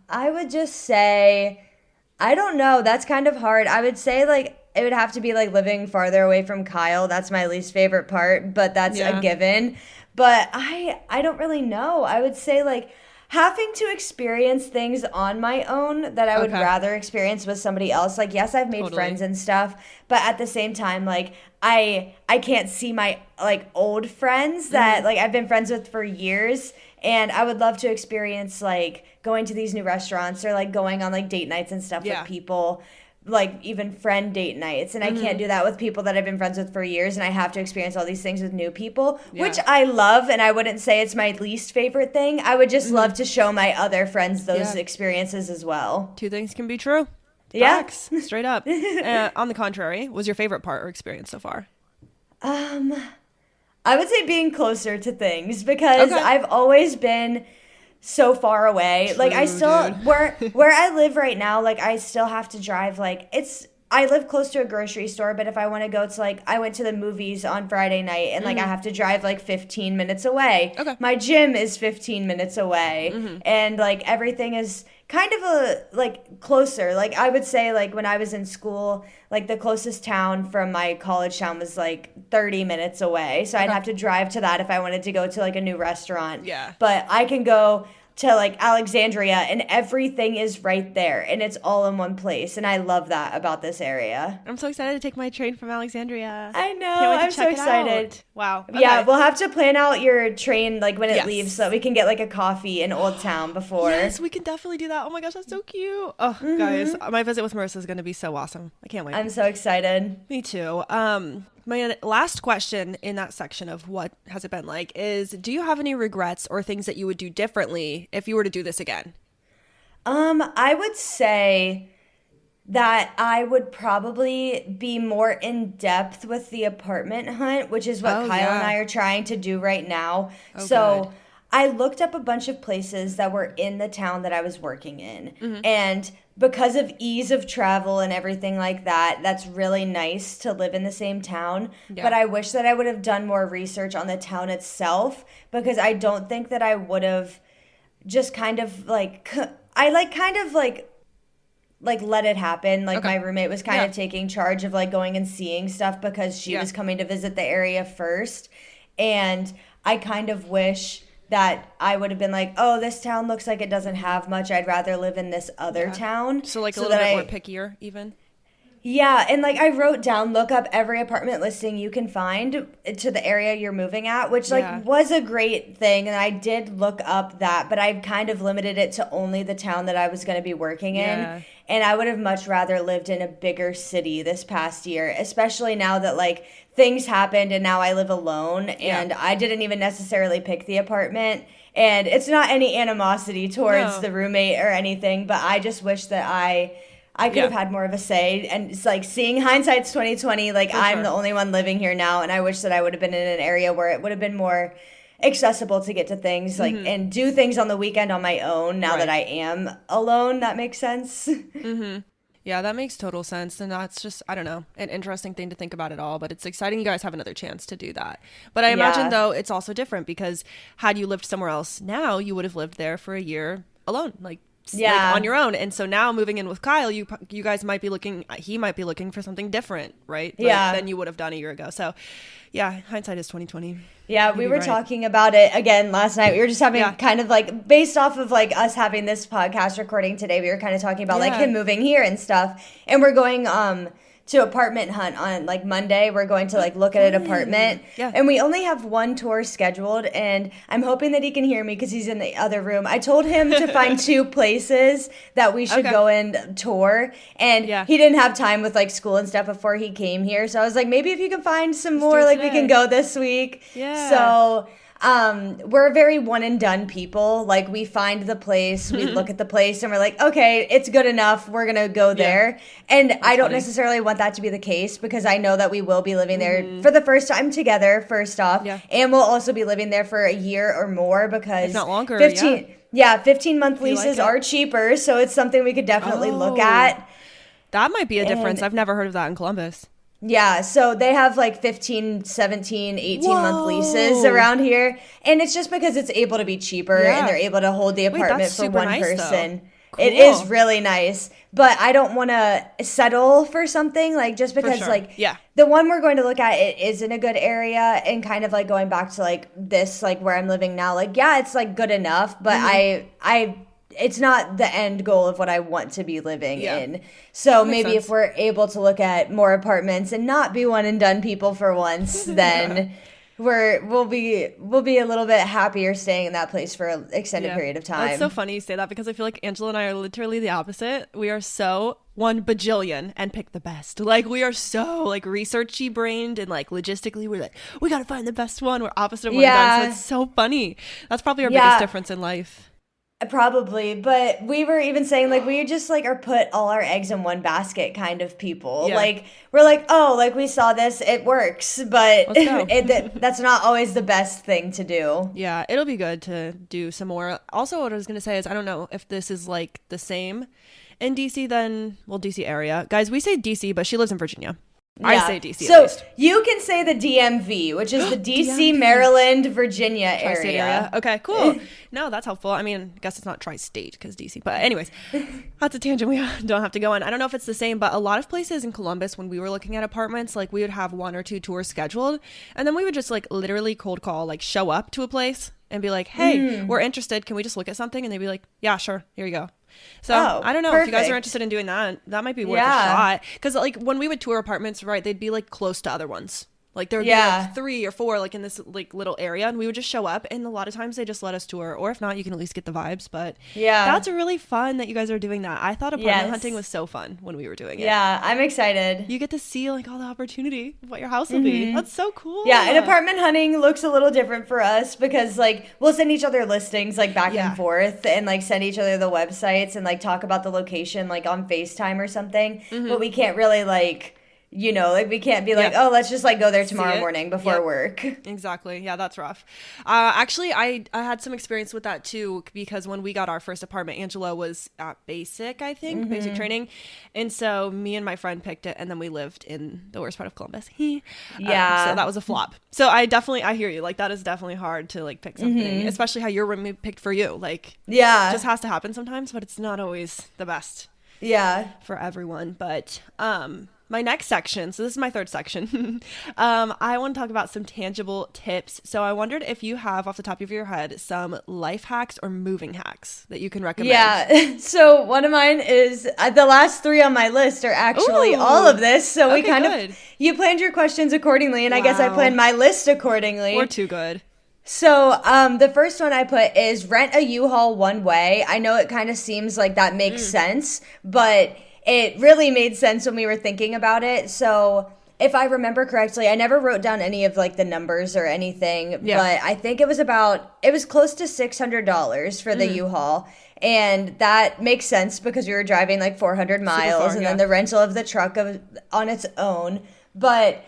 I would just say I don't know. That's kind of hard. I would say like it would have to be like living farther away from Kyle. That's my least favorite part, but that's a Yeah. given. But I don't really know. I would say like having to experience things on my own that I would Okay. rather experience with somebody else. Like yes, I've made Totally. friends and stuff, but at the same time like I can't see my like old friends that like I've been friends with for years, and I would love to experience like going to these new restaurants or like going on like date nights and stuff with Yeah. people, like even friend date nights. And I can't do that with people that I've been friends with for years, and I have to experience all these things with new people, which Yeah. I love, and I wouldn't say it's my least favorite thing. I would just love to show my other friends those Yeah. experiences as well. Two things can be true. Yeah. Facts. Straight up. On the contrary, was your favorite part or experience so far? Um I would say being closer to things, because Okay. I've always been so far away. Like I True, still dude. where I live right now, like I still have to drive like I live close to a grocery store, but if I want to go to like I went to the movies on Friday night, and like I have to drive like 15 minutes away. Okay. My gym is 15 minutes away, and like everything is kind of a like closer. Like I would say like when I was in school, like the closest town from my college town was like 30 minutes away. So I'd Okay. have to drive to that if I wanted to go to like a new restaurant. Yeah. But I can go to like Alexandria and everything is right there and it's all in one place. And I love that about this area. I'm so excited to take my train from Alexandria. I know. Can't wait to I'm so check it excited. out. Wow. Yeah, Okay. we'll have to plan out your train like when it Yes. leaves so that we can get like a coffee in Old Town before. Yes, we can definitely do that. Oh my gosh, that's so cute. Oh, guys, my visit with Marissa is going to be so awesome. I can't wait. I'm so excited. Me too. My last question in that section of what has it been like is, do you have any regrets or things that you would do differently if you were to do this again? I would say that I would probably be more in depth with the apartment hunt, which is what Oh, Kyle and yeah. I are trying to do right now. Oh, So good. I looked up a bunch of places that were in the town that I was working in. Mm-hmm. And because of ease of travel and everything like that, that's really nice to live in the same town. Yeah. But I wish that I would have done more research on the town itself, because I don't think that I would have just kind of like I like kind of like let it happen. Like Okay. my roommate was kind Yeah. of taking charge of like going and seeing stuff because she Yeah. was coming to visit the area first. And I kind of wish that I would have been like, oh, this town looks like it doesn't have much. I'd rather live in this other Yeah. town. So like a so little that bit I- more pickier even? Yeah, and like I wrote down, look up every apartment listing you can find to the area you're moving at, which like Yeah. was a great thing, and I did look up that, but I kind of limited it to only the town that I was going to be working Yeah. in. And I would have much rather lived in a bigger city this past year, especially now that like things happened and now I live alone, and I didn't even necessarily pick the apartment. And it's not any animosity towards No. the roommate or anything, but I just wish that I could Yeah. have had more of a say. And it's like seeing hindsight's 2020, like For I'm sure. the only one living here now, and I wish that I would have been in an area where it would have been more accessible to get to things like and do things on the weekend on my own now that I Right. am alone. That makes sense. Yeah, that makes total sense. And that's just, I don't know, an interesting thing to think about it all. But it's exciting you guys have another chance to do that. But I imagine, Yeah. though, it's also different because had you lived somewhere else now, you would have lived there for a year alone, like Yeah. on your own. And so now moving in with Kyle, you guys might be he might be looking for something different, right? Yeah. Than you would have done a year ago. So yeah, hindsight is 2020. Yeah, You'd we be were right. talking about it again last night. We were just having Yeah. kind of like based off of like us having this podcast recording today, we were kind of talking about like Yeah. him moving here and stuff. And we're going to apartment hunt on like Monday. We're going to like look at an apartment. Yeah. And we only have one tour scheduled, and I'm hoping that he can hear me because he's in the other room. I told him to find two places that we should Okay. go and tour, and Yeah. he didn't have time with like school and stuff before he came here. So I was like, maybe if you can find some do more, it like we can today. go this week. Yeah. So we're very one and done people. Like we find the place, we look at the place, and we're like, okay, it's good enough. We're gonna go there. And I don't funny. necessarily want that to be the case because I know that we will be living there for the first time together, first off, Yeah. and we'll also be living there for a year or more because If not longer, 15 yeah, 15-month you like leases it. are cheaper, so it's something we could definitely look Oh. at. That might be a difference. And- I've never heard of that in Columbus. Yeah, so they have like 15, 17, 18-month leases Whoa. around here. And it's just because it's able to be cheper Yeah. and they're able to hold the apartment that's for super one nice, though. person. It is Cool. really nice, but I don't want to settle for something like just For because sure. like Yeah. the one we're going to look at it is in a good area and kind of like going back to like this like where I'm living now. Like yeah, it's like good enough, but I it's not the end goal of what I want to be living Yeah. in. So That makes maybe if sense. we're able to look at more apartments and not be one and done people for once, Yeah. then we'll be a little bit happier staying in that place for an extended Yeah. period of That's so time. funny you say that because I feel like Angela and I are literally the opposite. We are so one bajillion and pick the best. Like we are so like researchy brained and like logistically we're like, we gotta find the best one. We're opposite of one and done. So Yeah. it's so funny. That's probably our biggest Yeah, difference in life. probably. But we were even saying like we just like are put all our eggs in one basket kind of people. Yeah. Like we're like, oh, like we saw this, it works, but Let's go. that's not always the best thing to do. Yeah, it'll be good to do some more. Also, what I was going to say is I don't know if this is like the same in DC then, well, DC area. Guys, we say DC, but she lives in Virginia. I Yeah. say DC at So least. you can say the DMV, which is the DC, DMV. Maryland, Virginia Tri-state area. area. Okay, cool. No, that's helpful. I mean, I guess it's not tri-state because DC. But anyways, that's a tangent we don't have to go on. I don't know if it's the same, but a lot of places in Columbus, when we were looking at apartments, like we would have 1 or 2 tours scheduled, and then we would just like literally cold call, like show up to a place and be like, hey, we're interested. Can we just look at something? And they'd be like, yeah, sure. Here you go. So Oh, I don't know if you guys are perfect. interested in doing that. That might be worth a Yeah. shot. Because like when we would tour apartments, right, they'd be like close to other ones. Like there would be Yeah. like 3 or 4 like in this like little area, and we would just show up, and a lot of times they just let us tour, or if not, you can at least get the vibes. But Yeah. that's really fun that you guys are doing that. I thought apartment Yes. hunting was so fun when we were doing it. Yeah, I'm excited. You get to see like all the opportunity of what your house will be. That's so cool. Yeah, and apartment hunting looks a little different for us because like we'll send each other listings like back Yeah. and forth and like send each other the websites and like talk about the location like on FaceTime or something. But we can't really like like we can't be like, Yeah. oh, let's just like go there See tomorrow it. morning before Yep. work. Exactly. Yeah, that's rough. Actually, I had some experience with that too because when we got our first apartment, Angela was at basic, I think, basic training, and so me and my friend picked it, and then we lived in the worst part of Columbus. Yeah. So that was a flop. So I hear you. Like that is definitely hard to like pick something, especially how your roommate picked for you. Like Yeah. it just has to happen sometimes, but it's not always the best Yeah. for everyone. But my next section, so this is my third section, I want to talk about some tangible tips. So I wondered if you have off the top of your head some life hacks or moving hacks that you can recommend. Yeah. So one of mine is the last 3 on my list are actually Ooh. all of this. So we Okay, kind good. of you planned your questions accordingly, and I guess I Wow. planned my list accordingly. We're too good. So, the first one I put is rent a U-Haul one way. I know it kind of seems like that makes sense, but it really made sense when we were thinking about it. So, if I remember correctly, I never wrote down any of like the numbers or anything, Yeah. but I think it was close to $600 for the U-Haul. And that makes sense because we were driving like 400 miles far, and yeah. then the rental of the truck on its own. But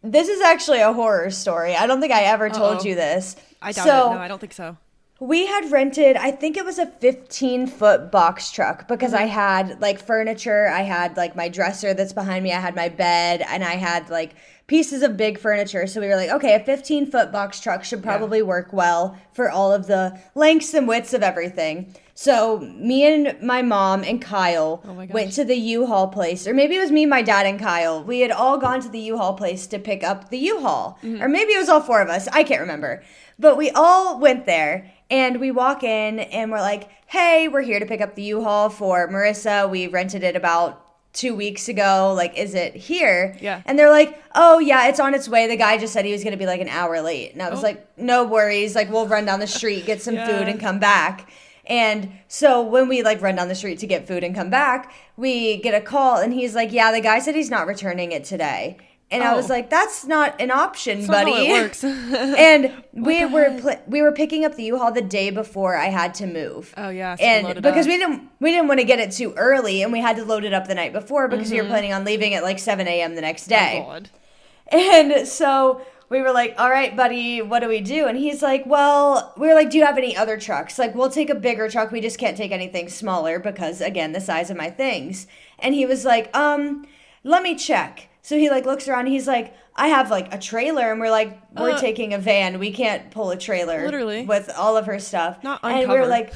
this is actually a horror story. I don't think I ever told Uh-oh. you this. I doubt So, it. No, I don't think so. we had rented, I think it was a 15-foot box truck because I had like furniture. I had like my dresser that's behind me. I had my bed and I had like pieces of big furniture. So we were like, okay, a 15-foot box truck should probably work well for all of the lengths and widths of everything. So me and my mom and Kyle Oh my gosh. went to the U-Haul place, or maybe it was me, my dad, and Kyle. We had all gone to the U-Haul place to pick up the U-Haul, or maybe it was all 4 of us. I can't remember. But we all went there, and we walk in, and we're like, hey, we're here to pick up the U-Haul for Marissa. We rented it about 2 weeks ago. Like, is it here? Yeah. And they're like, oh, yeah, it's on its way. The guy just said he was going to be like an hour late. And I was Oh. like, no worries. Like, we'll run down the street, get some Yeah. food, and come back. And so when we like run down the street to get food and come back, we get a call and he's like, yeah, the guy said he's not returning it today. And I was Oh. like, that's not an option, That's not buddy. how it works. And we the were heck? we were picking up the U-Haul the day before I had to move. Oh, yeah, so you load and it because up. we didn't want to get it too early, and we had to load it up the night before because we were planning on leaving at like 7 a.m. the next day. Oh, God. And so we were like, all right, buddy, what do we do? And he's like, well, we were like, do you have any other trucks? Like, we'll take a bigger truck. We just can't take anything smaller because, again, the size of my things. And he was like, let me check. So he like looks around. He's like, I have like a trailer. And we're like, we're taking a van. We can't pull a trailer Literally. with all of her stuff. Not And we were uncovered. like,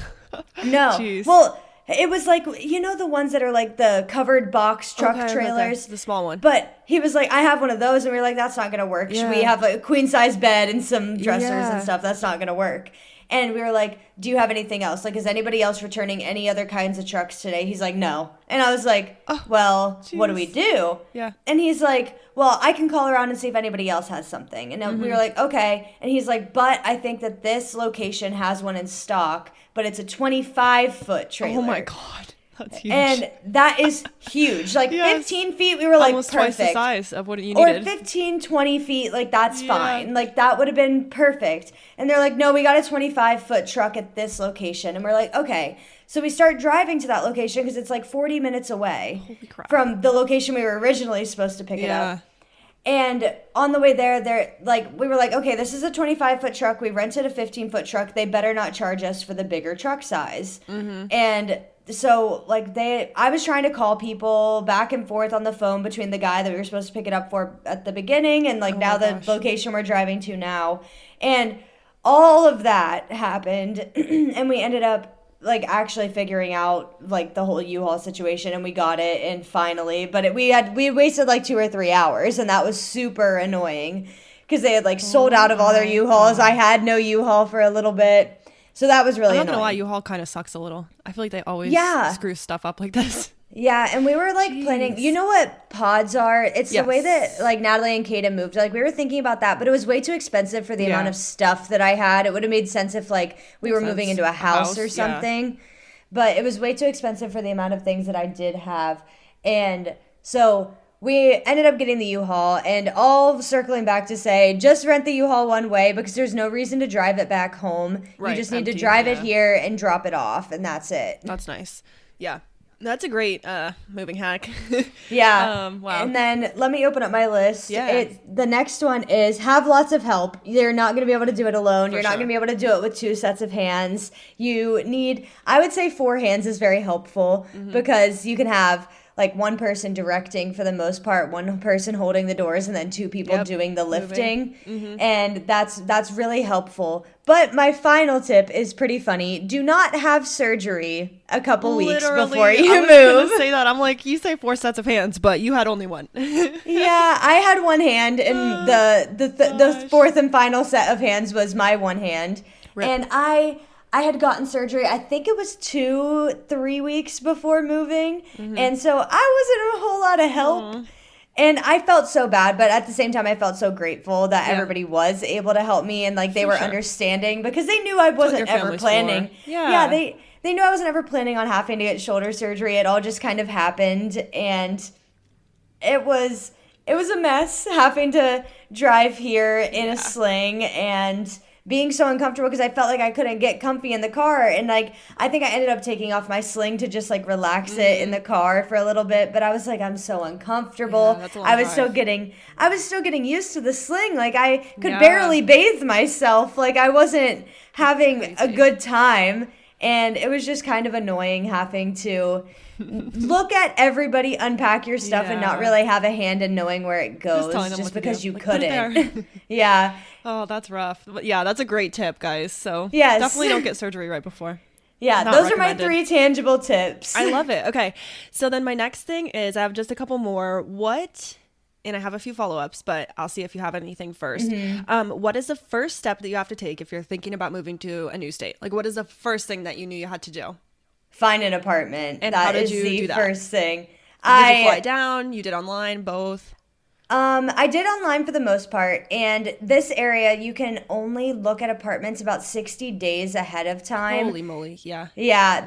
no. Jeez. Well, It was like, you know, the ones that are like the covered box truck trailers? The small one. But he was like, I have one of those. And we were like, that's not going to work. Yeah. We have a queen size bed and some dressers Yeah. and stuff. That's not going to work. And we were like, do you have anything else? Like, is anybody else returning any other kinds of trucks today? He's like, no. And I was like, well, what do we do? Yeah. And he's like, well, I can call around and see if anybody else has something. And we were like, okay. And he's like, but I think that this location has one in stock, but it's a 25-foot trailer. Oh my God. That's huge. And that is huge. Like, Yes. 15 feet, we were like, almost perfect. twice the size of what you Or needed. 15, 20 feet, like, that's Yeah. fine. Like, that would have been perfect. And they're like, no, we got a 25-foot truck at this location. And we're like, okay. So we start driving to that location because it's like 40 minutes away Holy crap. from the location we were originally supposed to pick it Yeah. up. And on the way there, we were like, okay, this is a 25-foot truck. We rented a 15-foot truck. They better not charge us for the bigger truck size. And so, like, I was trying to call people back and forth on the phone between the guy that we were supposed to pick it up for at the beginning and, like, now the location we're driving to now. And all of that happened, and we ended up, like, actually figuring out, like, the whole U-Haul situation, and we got it, and finally, but we wasted, like, 2 or 3 hours, and that was super annoying, because they had, like, sold out of all their U-Hauls. I had no U-Haul for a little bit. So that was really I'm not annoying. gonna lie, U-Haul kind of sucks a little. I feel like they always screw stuff up like this. Yeah, and we were like planning, you know what pods are? It's the way Yes. that like Natalie and Kaden moved. Like we were thinking about that, but it was way too expensive for the amount of stuff that I had. It would have made sense if like we were moving into a house or something. But it was way too expensive for the amount of things that I did have. And so we ended up getting the U-Haul, and all circling back to say, just rent the U-Haul one way because there's no reason to drive it back home. Right, you just need to empty, drive it here and drop it off, and that's it. That's nice. Yeah. That's a great moving hack. Yeah. Wow. And then let me open up my list. Yeah. The next one is have lots of help. You're not going to be able to do it alone. You're not sure. going to be able to do it with 2 sets of hands. You need, I would say 4 hands is very helpful because you can have like one person directing for the most part, one person holding the doors, and then 2 people doing the lifting. And that's really helpful. But my final tip is pretty funny. Do not have surgery a couple weeks before you move. I was gonna say that. I'm like, you say 4 sets of hands, but you had only one. Yeah, I had one hand, and the fourth and final set of hands was my one hand. Rip. And I had gotten surgery, I think it was 2-3 weeks before moving, and so I wasn't a whole lot of help. And I felt so bad, but at the same time, I felt so grateful that everybody was able to help me, and like they were understanding because they knew I wasn't ever planning. Yeah, they knew I wasn't ever planning on having to get shoulder surgery. It all just kind of happened, and it was a mess having to drive here in a sling and being so uncomfortable because I felt like I couldn't get comfy in the car, and like I think I ended up taking off my sling to just like relax it in the car for a little bit, but I was like, I'm so uncomfortable. That's a long I was drive. still getting used to the sling. Like I could barely bathe myself. Like I wasn't having a good time, and it was just kind of annoying having to look at everybody unpack your stuff and not really have a hand in knowing where it goes telling them just what to because do. you Like, put it couldn't. there. Yeah. Oh, that's rough. But yeah, that's a great tip, guys. So Yes. definitely don't get surgery right before. Yeah, Not those are my recommended. 3 tangible tips. I love it. Okay. So then my next thing is I have just a couple more. And I have a few follow-ups, but I'll see if you have anything first. What is the first step that you have to take if you're thinking about moving to a new state? Like, what is the first thing that you knew you had to do? Find an apartment. And That how did is you the do that? first thing. Did you fly down? You did online? Both? I did online for the most part, and this area you can only look at apartments about 60 days ahead of time. Holy moly. Yeah. Yeah,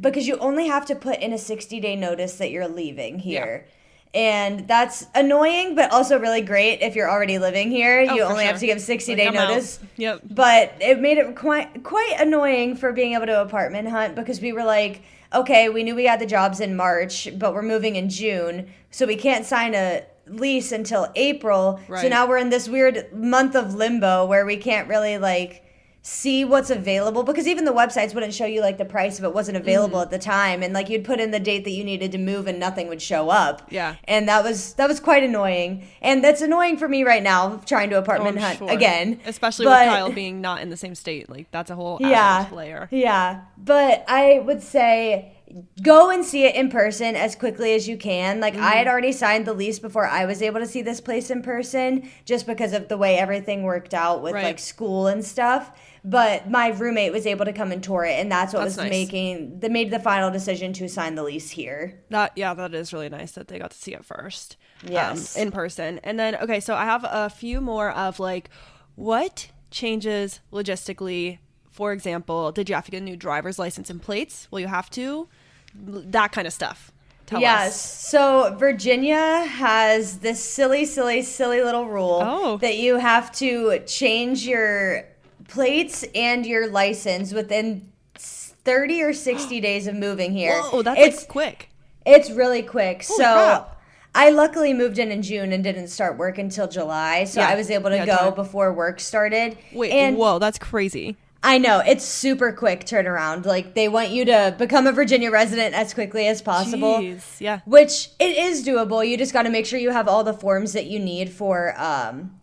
because you only have to put in a 60-day notice that you're leaving here. And that's annoying, but also really great if you're already living here. You only have to give 60-day I'm out. notice. Yep. But it made it quite annoying for being able to apartment hunt because we were like, okay, we knew we had the jobs in March, but we're moving in June, so we can't sign a lease until April. So Right. now we're in this weird month of limbo where we can't really like see what's available, because even the websites wouldn't show you like the price if it wasn't available at the time, and like you'd put in the date that you needed to move and nothing would show up. Yeah. And that was quite annoying, and that's annoying for me right now trying to apartment hunt sure. again, especially with Kyle being not in the same state. Like that's a whole added layer. Yeah, but I would say go and see it in person as quickly as you can. Like I had already signed the lease before I was able to see this place in person, just because of the way everything worked out with like school and stuff. But my roommate was able to come and tour it, and that's what made the final decision to sign the lease here. That is really nice that they got to see it first. Yes. In person. And then okay, so I have a few more of like what changes logistically. For example, did you have to get a new driver's license and plates? Will you have to? That kind of stuff. Tell us. So Virginia has this silly little rule that you have to change your plates and your license within 30 or 60 days of moving here. Whoa, that's quick. It's really quick. Holy crap. I luckily moved in June and didn't start work until July, so I was able to go before work started. Wait, whoa, that's crazy. I know, it's super quick turnaround. Like they want you to become a Virginia resident as quickly as possible. Jeez, yeah. Which it is doable. You just got to make sure you have all the forms that you need for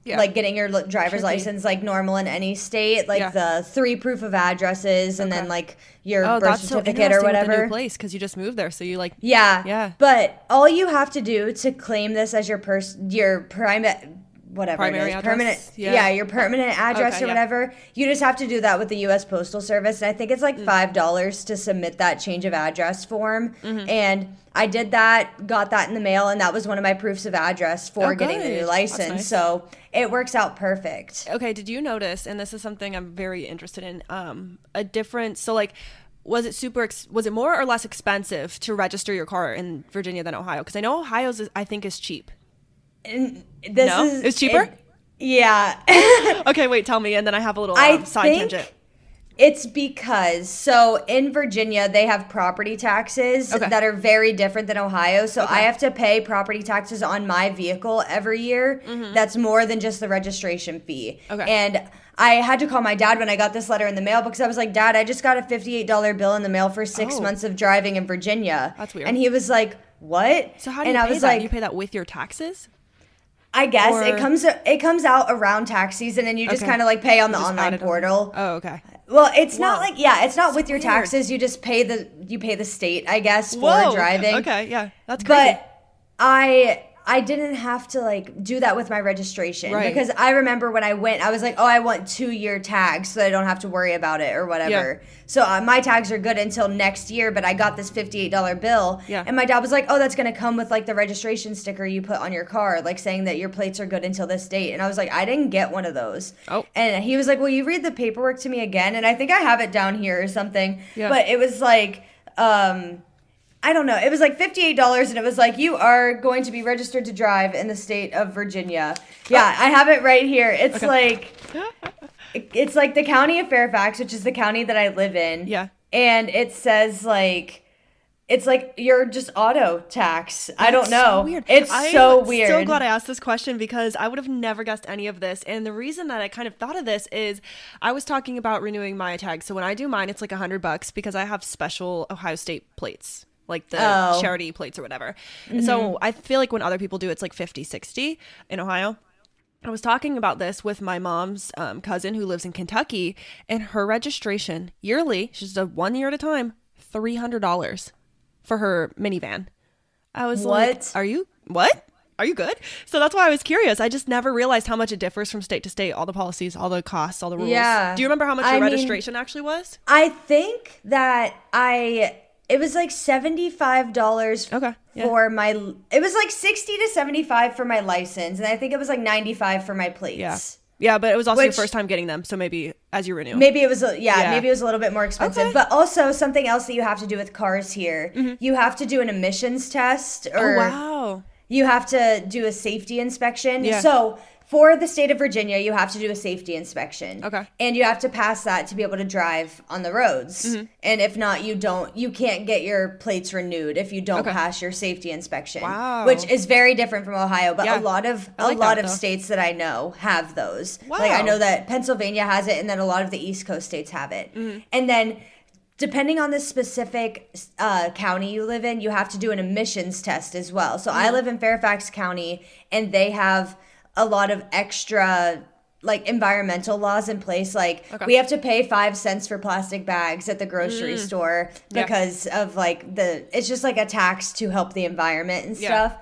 like getting your driver's license like normal in any state, like the 3 proof of addresses and then like your birth certificate or whatever. With the new place because you just moved there, so you like yeah. But all you have to do to claim this as your primary address? Permanent, your permanent address or whatever. You just have to do that with the U.S. Postal Service, and I think it's like $5 to submit that change of address form. And I did that, got that in the mail, and that was one of my proofs of address for getting the new license. Nice. So it works out perfect. Okay, did you notice? And this is something I'm very interested in. A difference. So like. Was it more or less expensive to register your car in Virginia than Ohio? Because I know Ohio's is cheap. And it's cheaper? Yeah. Okay, wait, tell me, and then I have a little side tangent. It's because, so in Virginia, they have property taxes that are very different than Ohio. So I have to pay property taxes on my vehicle every year. That's more than just the registration fee. And I had to call my dad when I got this letter in the mail because I was like, Dad, I just got a $58 bill in the mail for 6 months of driving in Virginia. That's weird. And he was like, what? So how do you pay that? You pay that with your taxes? I guess it comes out around tax season, and you just kind of like pay on the online portal. Oh, okay. Well, it's not like it's not with your taxes. You just pay the state, I guess, for driving. Okay, yeah, that's crazy. But I didn't have to like do that with my registration because I remember when I went, I was like, I want 2-year tags so I don't have to worry about it or whatever. Yeah. So my tags are good until next year, but I got this $58 bill. Yeah. And my dad was like, that's going to come with like the registration sticker you put on your car, like saying that your plates are good until this date. And I was like, I didn't get one of those. Oh. And he was like, will you read the paperwork to me again? And I think I have it down here or something. Yeah. But it was like, I don't know. It was like $58, and it was like, you are going to be registered to drive in the state of Virginia. Yeah, I have it right here. It's it's like the county of Fairfax, which is the county that I live in. Yeah. And it says like, it's like you're just auto tax. I don't know. So weird. It's so weird. I'm so glad I asked this question because I would have never guessed any of this. And the reason that I kind of thought of this is I was talking about renewing my tag. So when I do mine, it's like $100 because I have special Ohio State plates. Like the charity plates or whatever. Mm-hmm. So I feel like when other people do, it's like 50, 60 in Ohio. I was talking about this with my mom's cousin who lives in Kentucky, and her registration yearly, she's a 1 year at a time, $300 for her minivan. I was like, are you good? So that's why I was curious. I just never realized how much it differs from state to state, all the policies, all the costs, all the rules. Yeah. Do you remember how much your registration actually was? I think that it was like $75 for my, it was like $60 to $75 for my license. And I think it was like $95 for my plates. Yeah. Yeah, but it was also your first time getting them. So maybe as you renew. Maybe it was, maybe it was a little bit more expensive. Okay. But also something else that you have to do with cars here. Mm-hmm. You have to do an emissions test. Or wow. You have to do a safety inspection. Yeah. So for the state of Virginia, you have to do a safety inspection. Okay. And you have to pass that to be able to drive on the roads. And if not, you can't get your plates renewed if you don't pass your safety inspection. Wow. Which is very different from Ohio, but Yeah. a lot of though. states that I know have those. Wow. Like I know that Pennsylvania has it, and then a lot of the East Coast states have it. And then depending on the specific county you live in, you have to do an emissions test as well. So I live in Fairfax County, and they have a lot of extra like environmental laws in place. Like we have to pay 5 cents for plastic bags at the grocery store because of like it's just like a tax to help the environment and stuff.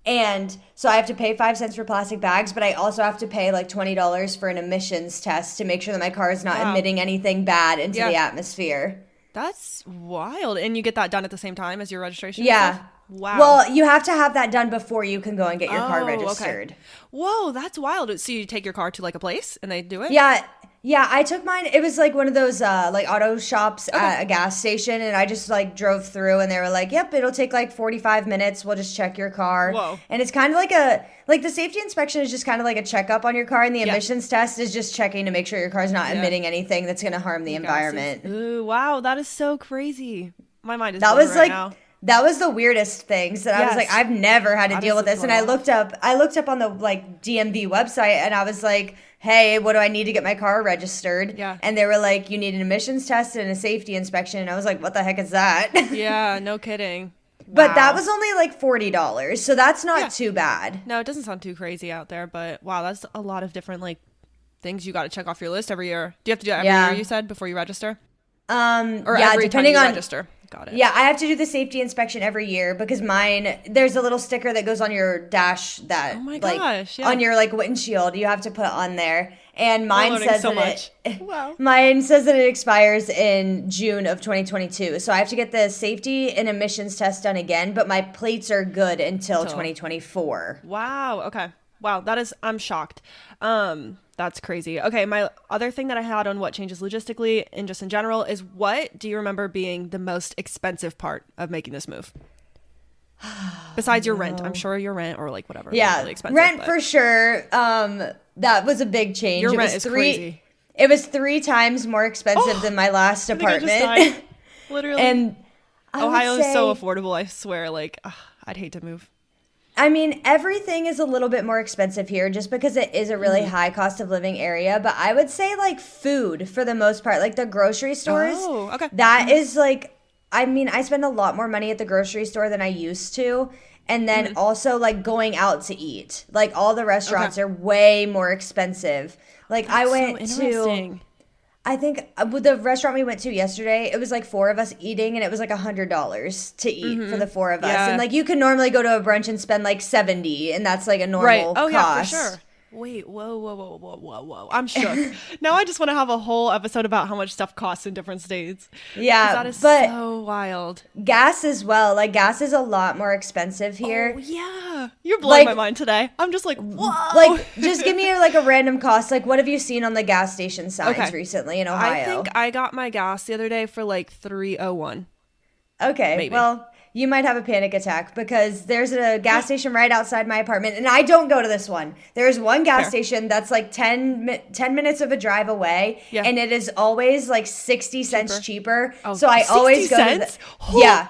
And so I have to pay 5 cents for plastic bags, but I also have to pay like $20 for an emissions test to make sure that my car is not emitting anything bad into the atmosphere. That's wild. And you get that done at the same time as your registration? Yeah. Stuff? Wow. Well, you have to have that done before you can go and get your car registered. Okay. Whoa, that's wild. So you take your car to like a place and they do it? Yeah. Yeah, I took mine. It was like one of those like auto shops at a gas station, and I just like drove through, and they were like, "Yep, it'll take like 45 minutes. We'll just check your car." Whoa. And it's kind of like the safety inspection is just kind of like a checkup on your car, and the emissions test is just checking to make sure your car's not emitting anything that's going to harm the environment. Ooh, wow, that is so crazy. My mind is blown right now. That was the weirdest things that I was like, I've never had to deal with this. And I looked up on the like DMV website, and I was like, hey, what do I need to get my car registered? Yeah. And they were like, you need an emissions test and a safety inspection. And I was like, what the heck is that? Yeah, no kidding. But that was only like $40. So that's not too bad. No, it doesn't sound too crazy out there, but wow, that's a lot of different like things you got to check off your list every year. Do you have to do that every year, you said, before you register? Or every depending time you on register. Got it. Yeah, I have to do the safety inspection every year because there's a little sticker that goes on your dash that on your like windshield. You have to put on there. And mine says mine says that it expires in June of 2022. So I have to get the safety and emissions test done again, but my plates are good until 2024. Wow. Okay. Wow. I'm shocked. That's crazy. Okay, my other thing that I had on what changes logistically and just in general is, what do you remember being the most expensive part of making this move? Besides your rent. I'm sure your rent or like whatever. Yeah, really expensive, rent for sure. That was a big change. Your rent is crazy. It was 3 times more expensive than my last apartment. Literally. And Ohio is so affordable, I swear. Like, I'd hate to move. I mean, everything is a little bit more expensive here just because it is a really high cost of living area. But I would say like food for the most part, like the grocery stores. Oh, okay. That is like, I mean, I spend a lot more money at the grocery store than I used to. And then also like going out to eat. Like all the restaurants are way more expensive. Like I went to... I think the restaurant we went to yesterday, it was like 4 of us eating, and it was like $100 to eat for the 4 of us. And like you can normally go to a brunch and spend like $70, and that's like a normal cost. Yeah, for sure. Wait, whoa. I'm shook. Now I just want to have a whole episode about how much stuff costs in different states. Yeah, that is so wild. Gas as well. Like gas is a lot more expensive here. Oh, yeah. You're blowing my mind today. I'm just like, whoa. Like, just give me like a random cost. Like, what have you seen on the gas station signs recently in Ohio? I think I got my gas the other day for like $3.01. Okay, maybe. Well, you might have a panic attack because there's a gas station right outside my apartment, and I don't go to this one. There's one gas station that's like 10 minutes of a drive away, and it is always like 60 cents cheaper. Oh, so I always go to yeah.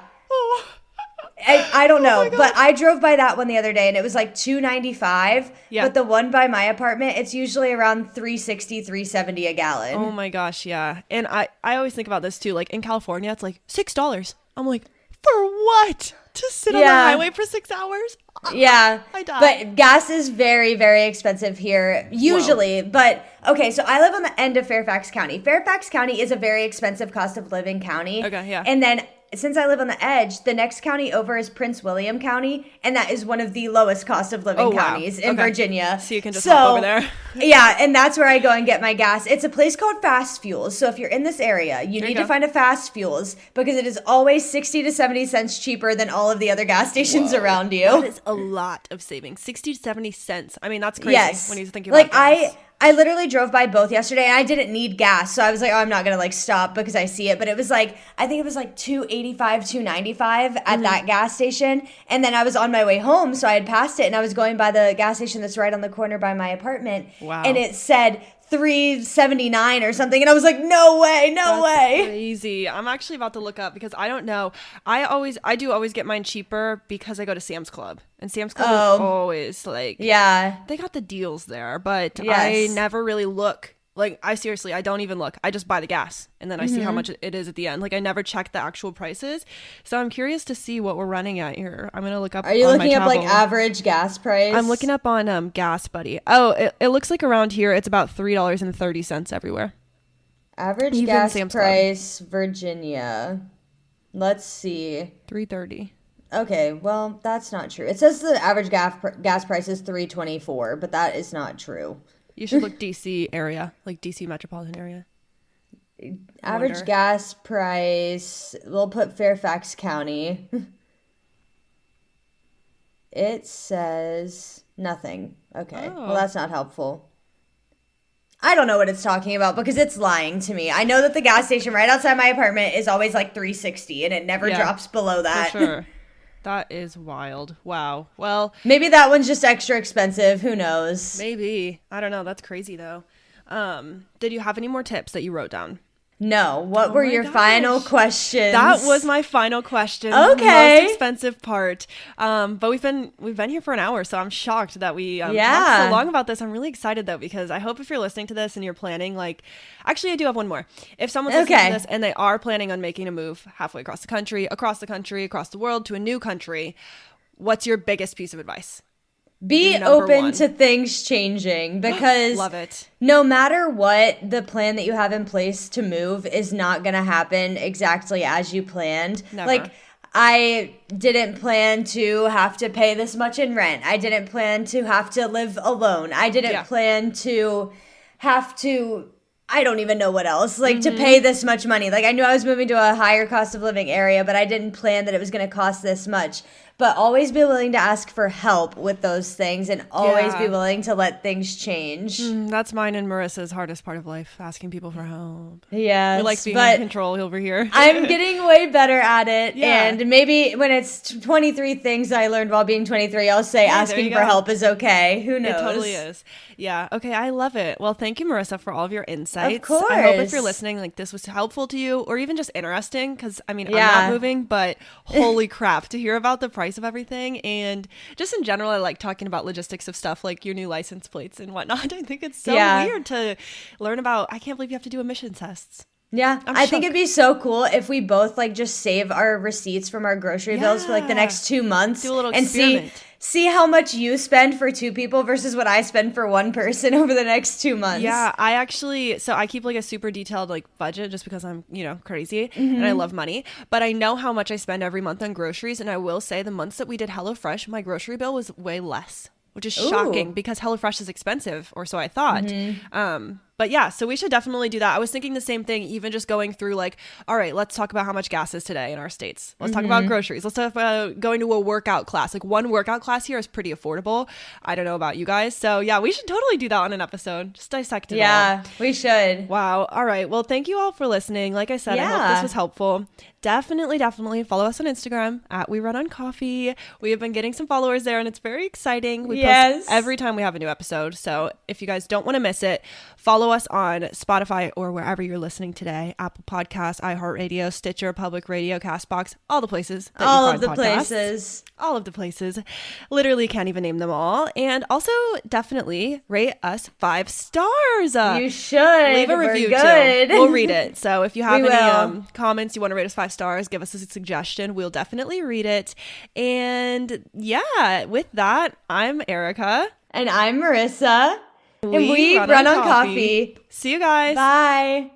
I don't know, but I drove by that one the other day, and it was like $2.95. Yeah. But the one by my apartment, it's usually around $3.60, $3.70 a gallon. Oh my gosh, yeah. And I always think about this too. Like in California, it's like $6. I'm like, for what? To sit on the highway for 6 hours? Yeah. I die. But gas is very, very expensive here, usually. Whoa. But, okay, so I live on the end of Fairfax County. Fairfax County is a very expensive cost of living county. Okay, yeah. And then since I live on the edge, the next county over is Prince William County, and that is one of the lowest cost of living counties in Virginia. So you can just hop over there. Yeah, and that's where I go and get my gas. It's a place called Fast Fuels. So if you're in this area, you need to find a Fast Fuels because it is always 60 to 70 cents cheaper than all of the other gas stations around you. That is a lot of savings. 60 to 70 cents. I mean, that's crazy when you think about gas. I literally drove by both yesterday and I didn't need gas. So I was like, oh, I'm not going to like stop because I see it. But it was like, I think it was like 285, 295 at that gas station. And then I was on my way home. So I had passed it and I was going by the gas station that's right on the corner by my apartment. Wow. And it said 379 or something. And I was like, no way, no way. Crazy. I'm actually about to look up because I don't know. I do always get mine cheaper because I go to Sam's Club. And Sam's Club is always like, Yeah. they got the deals there, but Yes. I never really look. Like, I don't even look. I just buy the gas and then I see how much it is at the end. Like, I never check the actual prices. So I'm curious to see what we're running at here. I'm going to look up. Are you on looking my up like travel. average gas price? I'm looking up on Gas Buddy. Oh, it looks like around here it's about $3.30 everywhere. Average Even gas Sam's Club. price, Virginia. Let's see. $3.30. Okay, well, that's not true. It says the average gas price is $3.24, but that is not true. You should look DC area, like DC metropolitan area. Average gas price, we'll put Fairfax County. It says nothing. Okay, well, that's not helpful. I don't know what it's talking about because it's lying to me. I know that the gas station right outside my apartment is always like $3.60 and it never drops below that. For sure. That is wild. Wow. Well, maybe that one's just extra expensive. Who knows? maybe. I don't know. That's crazy though. Did you have any more tips that you wrote down? No. What were my your gosh. final questions? That was my final question. Okay. The most expensive part. But we've been here for an hour, so I'm shocked that we talked so long about this. I'm really excited though, because I hope if you're listening to this and you're planning, like, actually I do have one more. If someone's listening to this and they are planning on making a move halfway across the country, across the world to a new country, what's your biggest piece of advice? Be Number open one. to things changing because Love it. no matter what, the plan that you have in place to move is not going to happen exactly as you planned. Never. Like, I didn't plan to have to pay this much in rent. I didn't plan to have to live alone. I didn't plan to have to, I don't even know what else, like to pay this much money. Like, I knew I was moving to a higher cost of living area, but I didn't plan that it was going to cost this much. But always be willing to ask for help with those things and always be willing to let things change. That's mine and Marissa's hardest part of life, asking people for help. Yes, We like being in control over here. I'm getting way better at it. Yeah. And maybe when it's 23 things I learned while being 23, I'll say asking for help is okay. Who knows? It totally is. Yeah. Okay. I love it. Well, thank you, Marissa, for all of your insights. Of course. I hope if you're listening, like this was helpful to you or even just interesting because, I mean, I'm not moving, but holy crap, to hear about the price of everything. And just in general, I like talking about logistics of stuff like your new license plates and whatnot. I think it's so weird to learn about. I can't believe you have to do emission tests. Yeah, I think it'd be so cool if we both like just save our receipts from our grocery bills for like the next 2 months Do a little and experiment. see how much you spend for two people versus what I spend for one person over the next 2 months. Yeah, I keep like a super detailed like budget just because I'm, crazy and I love money, but I know how much I spend every month on groceries. And I will say the months that we did HelloFresh, my grocery bill was way less, which is shocking because HelloFresh is expensive, or so I thought. But yeah, so we should definitely do that. I was thinking the same thing, even just going through like, all right, let's talk about how much gas is today in our states. Let's talk about groceries. Let's talk about going to a workout class. Like one workout class here is pretty affordable. I don't know about you guys. So yeah, we should totally do that on an episode. Just dissect it all. Yeah, we should. Wow. All right. Well, thank you all for listening. Like I said, I hope this was helpful. Definitely follow us on Instagram at We Run on Coffee. We have been getting some followers there and it's very exciting. We post every time we have a new episode. So if you guys don't want to miss it, follow us on Spotify or wherever you're listening today. Apple Podcasts, iHeartRadio, Stitcher, Public Radio, CastBox, all the places. All of the places. All of the places. Literally can't even name them all. And also definitely rate us 5 stars. You should. Leave a review good. too. We'll read it. So if you have We any will. comments, you want to rate us 5 stars, give us a suggestion. We'll definitely read it. And yeah, with that, I'm Arika. And I'm Marissa. And we run on coffee. See you guys. Bye.